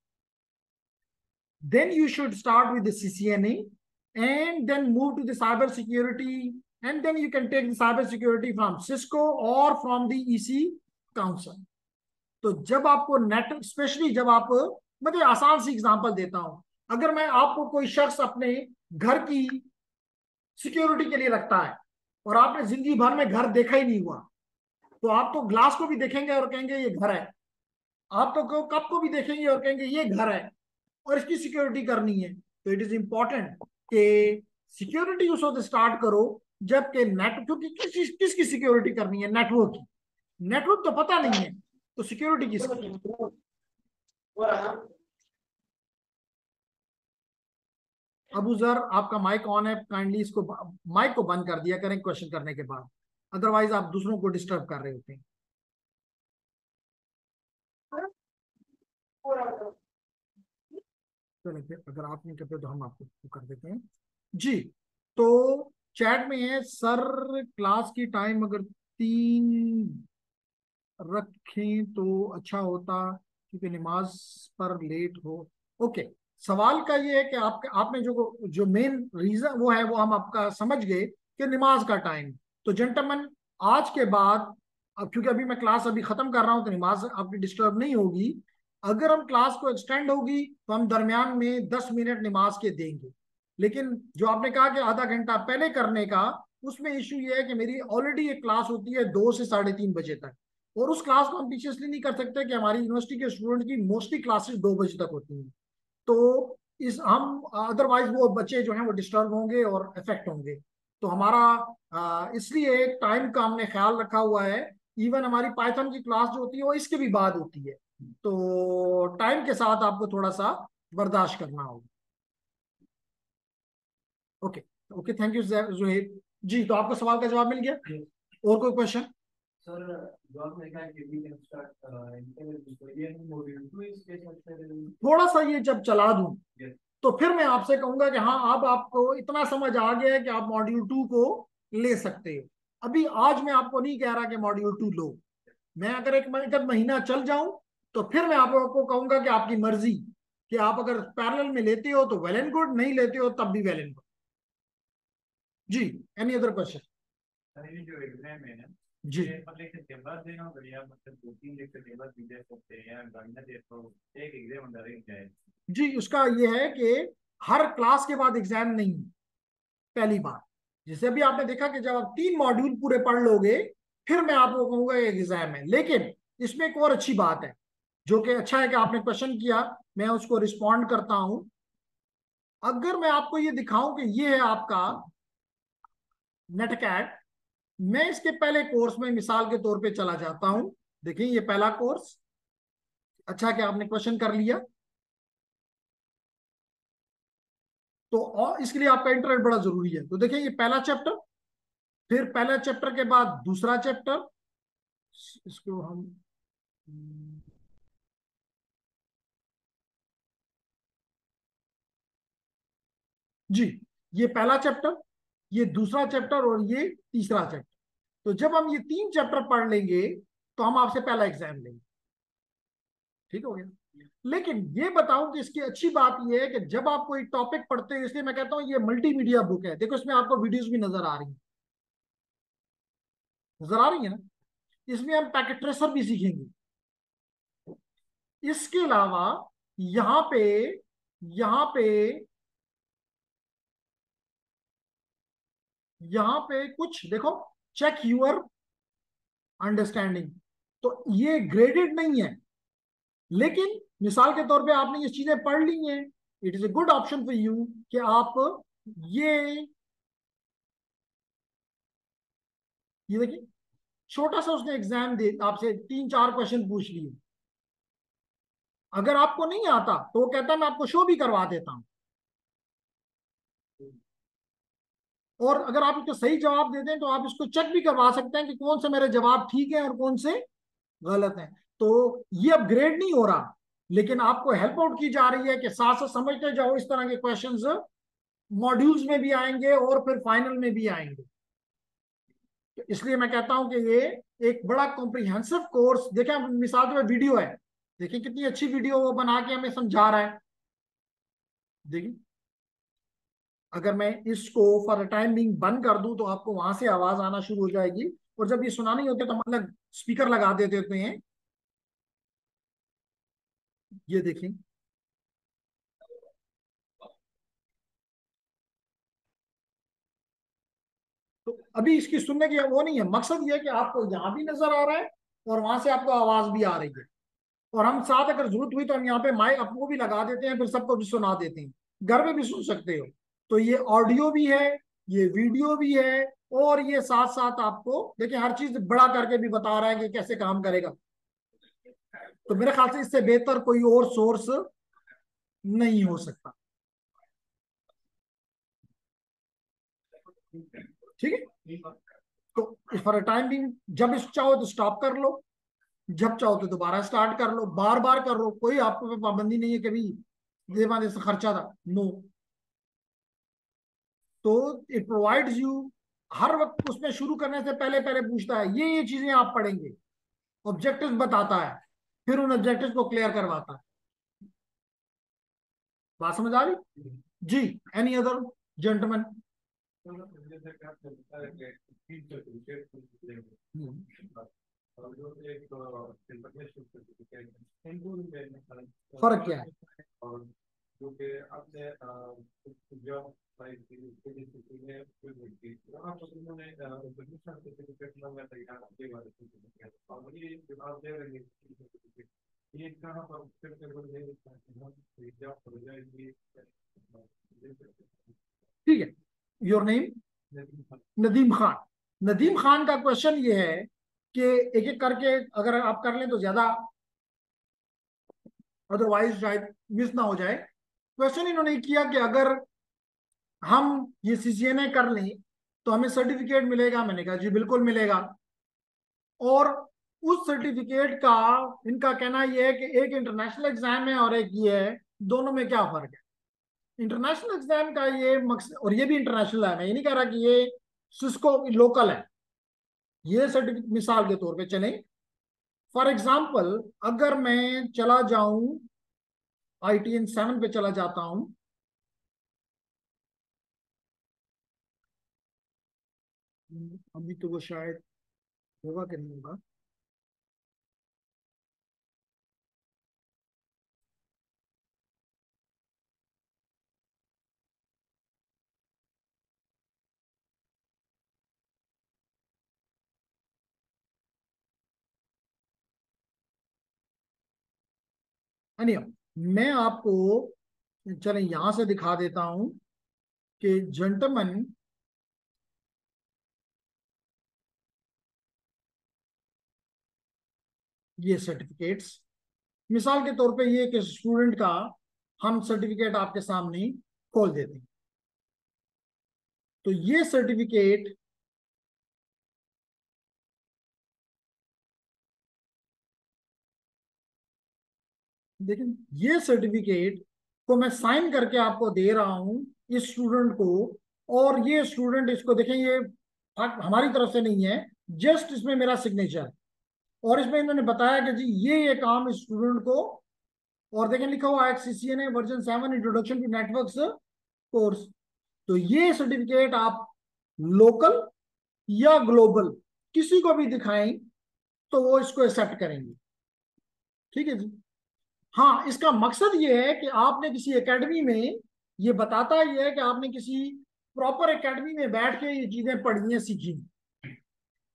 Then you should start with the CCNA and then move to the cyber security, and then you can take the cyber security from Cisco or from the EC council. तो जब आपको net, specially जब आप, मतलब आसान सी example देता हूं, अगर मैं आपको कोई शख्स अपने घर की सिक्योरिटी के लिए रखता है और आपने जिंदगी भर में घर देखा ही नहीं हुआ, तो आप तो ग्लास को भी देखेंगे और कहेंगे ये घर है, आप तो कप को भी देखेंगे और कहेंगे ये घर है और इसकी सिक्योरिटी करनी है। तो इट इज इंपॉर्टेंट कि सिक्योरिटी उस वक्त स्टार्ट करो जबकि नेट, क्योंकि किसकी सिक्योरिटी करनी है? नेटवर्क की। नेटवर्क तो पता नहीं है तो सिक्योरिटी किसकी? अबू जर आपका माइक ऑन है, काइंडली इसको, माइक को बंद कर दिया करें क्वेश्चन करने के बाद। अदरवाइज आप दूसरों को डिस्टर्ब कर रहे होते हैं। चलो फिर अगर आप नहीं करते तो हम आपको कर देते हैं जी। तो चैट में है सर, क्लास की टाइम अगर 3 रखें तो अच्छा होता क्योंकि नमाज पर लेट हो। ओके, सवाल का ये है कि आपने जो जो मेन रीजन वो है वो हम आपका समझ गए कि नमाज का टाइम। तो जेंटलमैन, आज के बाद, अब क्योंकि अभी मैं क्लास अभी खत्म कर रहा हूं तो नमाज आपकी डिस्टर्ब नहीं होगी। अगर हम क्लास को एक्सटेंड होगी तो हम दरमियान में 10 मिनट नमाज के देंगे। लेकिन जो आपने कहा कि आधा घंटा पहले करने का, उसमें इशू ये है कि मेरी ऑलरेडी एक क्लास होती है 2 से 3:30 बजे तक, और उस क्लास को हम पीछे इसलिए नहीं कर सकते कि हमारी यूनिवर्सिटी के स्टूडेंट की मोस्टली क्लासेस 2 बजे तक होती हैं। तो इस हम अदरवाइज वो बच्चे जो हैं वो डिस्टर्ब होंगे और इफेक्ट होंगे। तो हमारा इसलिए टाइम का हमने ख्याल रखा हुआ है। इवन हमारी पाइथन की क्लास जो होती है वो इसके भी बाद होती है। तो टाइम के साथ आपको थोड़ा सा बर्दाश्त करना होगा। Okay. Okay, thank you Zuhaib ji. तो आपको सवाल का जवाब मिल गया? और कोई क्वेश्चन? सर, जो आपने कहा कि वी कैन स्टार्ट इंटरव्यू, तो ये मॉड्यूल 2 इसके साथ थोड़ा सा ये जब चला दूं तो फिर मैं आपसे कहूंगा कि हाँ, अब आपको इतना समझ आ गया है कि आप मॉड्यूल 2 को ले सकते हो। अभी आज मैं आपको नहीं कह रहा कि मॉड्यूल 2 लो। मैं अगर एक महीना चल जाऊं तो फिर मैं आपको कहूंगा कि आपकी मर्जी, कि आप अगर पैरेलल में लेते हो तो वेल एंड गुड, नहीं लेते हो तब भी वेल एंड गुड जी। Any other question? सर, ये जो एग्जाम है ना, जी ये मतलब एक के बाद देना होगा या मतलब 2-3 लेक्चर के बाद भी दे सकते हैं, या गाना दे तो एक एग्जाम डायरेक्ट जाए? जी, उसका ये है कि हर क्लास के बाद एग्जाम नहीं है, पहली बार। जैसे अभी आपने देखा कि जब आप 3 मॉड्यूल पूरे पढ़ लोगे फिर मैं आपको कहूंगा ये एग्जाम है। लेकिन इसमें एक और अच्छी बात है, जो कि अच्छा है कि आपने क्वेश्चन किया, मैं उसको रिस्पॉन्ड करता हूं। अगर मैं आपको ये दिखाऊं कि ये है आपका नेटकैट, मैं इसके पहले कोर्स में मिसाल के तौर पे चला जाता हूं। देखिए ये पहला कोर्स। अच्छा कि आपने क्वेश्चन कर लिया। तो और इसके लिए आपका इंटरनेट बड़ा जरूरी है। तो देखिए ये पहला चैप्टर, फिर पहला चैप्टर के बाद दूसरा चैप्टर। इसको हम जी, ये पहला चैप्टर, ये दूसरा चैप्टर और ये तीसरा चैप्टर। तो जब हम ये 3 चैप्टर पढ़ लेंगे तो हम आपसे पहला एग्जाम लेंगे। ठीक हो गया? लेकिन ये बताऊं कि इसकी अच्छी बात ये है कि जब आप कोई टॉपिक पढ़ते हो, इसलिए मैं कहता हूं ये मल्टीमीडिया बुक है। देखो इसमें आपको वीडियोस भी नजर आ रही है, नजर आ रही है ना? इसमें हम पैकेट ट्रेसर भी सीखेंगे। इसके अलावा यहाँ पे यहाँ पे यहाँ पे कुछ देखो, चेक यूर अंडरस्टैंडिंग। तो ये ग्रेडेड नहीं है, लेकिन मिसाल के तौर पे आपने ये चीजें पढ़ ली हैं, it is a good option for you कि आप ये ये देखिए, छोटा सा उसने एग्जाम दे आपसे 3-4 क्वेश्चन पूछ लिए। अगर आपको नहीं आता तो वो कहता है मैं आपको शो भी करवा देता हूं, और अगर आप इसको सही जवाब दे दें तो आप इसको चेक भी करवा सकते हैं कि कौन से मेरे जवाब ठीक है और कौन से गलत हैं। तो ये अपग्रेड नहीं हो रहा, लेकिन आपको हेल्प आउट की जा रही है कि साथ साथ समझते जाओ। इस तरह के क्वेश्चंस मॉड्यूल्स में भी आएंगे और फिर फाइनल में भी आएंगे। तो इसलिए मैं कहता हूं कि ये एक बड़ा कॉम्प्रिहेंसिव कोर्स। देखें मिसाल के वीडियो है, देखिए कितनी अच्छी वीडियो वो बना के हमें समझा रहा है। देखिए अगर मैं इसको फॉर टाइम बिंग बंद कर दूं तो आपको वहां से आवाज आना शुरू हो जाएगी, और जब ये सुना नहीं होते तो हम अलग स्पीकर लगा देते हैं। ये देखें, तो अभी इसकी सुनने की वो नहीं है। मकसद ये है कि आपको यहाँ भी नजर आ रहा है और वहां से आपको आवाज भी आ रही है। और हम साथ अगर जरूरत हुई तो हम यहाँ पे माइक आपको भी लगा देते हैं, फिर सबको भी सुना देते हैं, घर में भी सुन सकते हो। तो ये ऑडियो भी है, ये वीडियो भी है, और ये साथ साथ आपको देखिए हर चीज बड़ा करके भी बता रहा है कि कैसे काम करेगा। तो मेरे ख्याल से इससे बेहतर कोई और सोर्स नहीं हो सकता। ठीक है? तो फॉर अ टाइम बिंग जब इस चाहो तो स्टॉप कर लो, जब चाहो तो दोबारा स्टार्ट कर लो, बार बार कर लो, कोई आपको पे पाबंदी नहीं है कि भाई ये बात से खर्चा था, नो। तो इट प्रोवाइड्स यू, हर वक्त उसमें शुरू करने से पहले पहले पूछता है ये चीजें आप पढ़ेंगे, ऑब्जेक्टिव्स बताता है, फिर उन ऑब्जेक्टिव्स को क्लियर करवाता है। बात समझ आ रही जी? Any other gentleman? जैसे कि आपने बताया कि तीन सर्टिफिकेट और जो एक इंटरनेशनल सर्टिफिकेट है, इनको भी लेना फर्क क्या है? और जो कि आपने जॉब साइट में वहाँ पर उन्होंने इंटरनेशनल सर्टिफिकेट मांगा था यहाँ के बारे में, और ये जो आप दे रहे हैं सर्टिफिकेट, ये कहाँ पर फिर से बोल रहे हैं जॉब हो जाएगी? ठीक है, योर नेम? नदीम खान। नदीम खान का क्वेश्चन ये है कि एक एक करके अगर आप कर लें तो ज्यादा, अदरवाइज शायद मिस ना हो जाए। क्वेश्चन इन्होंने किया कि अगर हम ये सीसीएनए कर लें तो हमें सर्टिफिकेट मिलेगा। मैंने कहा जी बिल्कुल मिलेगा। और उस सर्टिफिकेट का इनका कहना यह है कि एक इंटरनेशनल एग्जाम है और एक ये है, दोनों में क्या फर्क है? इंटरनेशनल एग्जाम का ये मकसद, और ये भी इंटरनेशनल है, मैं ये नहीं कह रहा कि ये सिस्को लोकल है। ये सर्टिफिकेट मिसाल के तौर पे चले, फॉर एग्जाम्पल अगर मैं चला जाऊं ITN 7 पे चला जाता हूं, अभी तो वो शायद होगा कि नहीं होगा। नहीं, मैं आपको चले यहां से दिखा देता हूं कि जेंटलमैन ये सर्टिफिकेट्स, मिसाल के तौर पे ये कि स्टूडेंट का हम सर्टिफिकेट आपके सामने खोल देते हैं। तो ये सर्टिफिकेट लेकिन ये सर्टिफिकेट को मैं साइन करके आपको दे रहा हूं इस स्टूडेंट को, और ये स्टूडेंट इसको देखें, ये हमारी तरफ से नहीं है, जस्ट इसमें मेरा सिग्नेचर। और इसमें इन्होंने बताया कि जी ये काम इस स्टूडेंट को, और देखें लिखा हुआ है CCNA version 7 introduction to networks course. तो ये सर्टिफिकेट आप लोकल या ग्लोबल किसी को भी दिखाएं तो वो इसको एक्सेप्ट करेंगे। ठीक है जी? हाँ, इसका मकसद ये है कि आपने किसी एकेडमी में, ये बताता ही है कि आपने किसी प्रॉपर एकेडमी में बैठ के ये चीजें पढ़ी हैं, सीखी।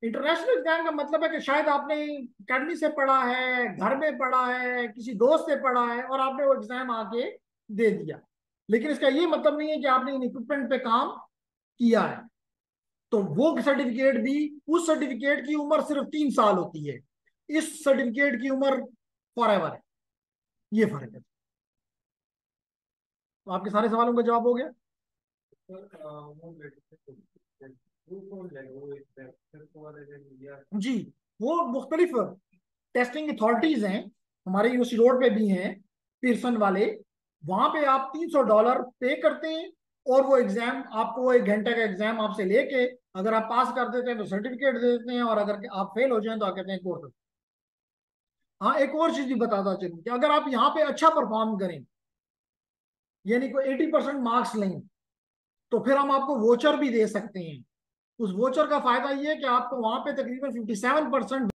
इंटरनेशनल एग्जाम का मतलब है कि शायद आपने एकेडमी से पढ़ा है, घर में पढ़ा है, किसी दोस्त से पढ़ा है, और आपने वो एग्जाम आके दे दिया। लेकिन इसका ये मतलब नहीं है कि आपने इन इक्विपमेंट पे काम किया है। तो वो सर्टिफिकेट भी, उस सर्टिफिकेट की उम्र सिर्फ 3 साल होती है, इस सर्टिफिकेट की उम्र फॉर एवर है। ये फर्क है। तो आपके सारे सवालों का जवाब हो गया? जी, वो मुख्तलिफ टेस्टिंग अथॉरिटीज हैं, हमारे यूसी रोड पे भी हैं, पीरसन वाले। वहां पे आप $300 पे करते हैं, और वो एग्जाम आपको, वो 1 घंटे का एग्जाम आपसे लेके, अगर आप पास कर देते हैं तो सर्टिफिकेट दे देते हैं, और अगर आप फेल हो जाएं तो आप कहते हैं कोर्स। हाँ, एक और चीज भी बताता चलूं कि अगर आप यहाँ पे अच्छा परफॉर्म करें, यानी कोई 80% मार्क्स लें, तो फिर हम आपको वोचर भी दे सकते हैं। उस वोचर का फायदा ये है कि आपको वहां पे तकरीबन 57%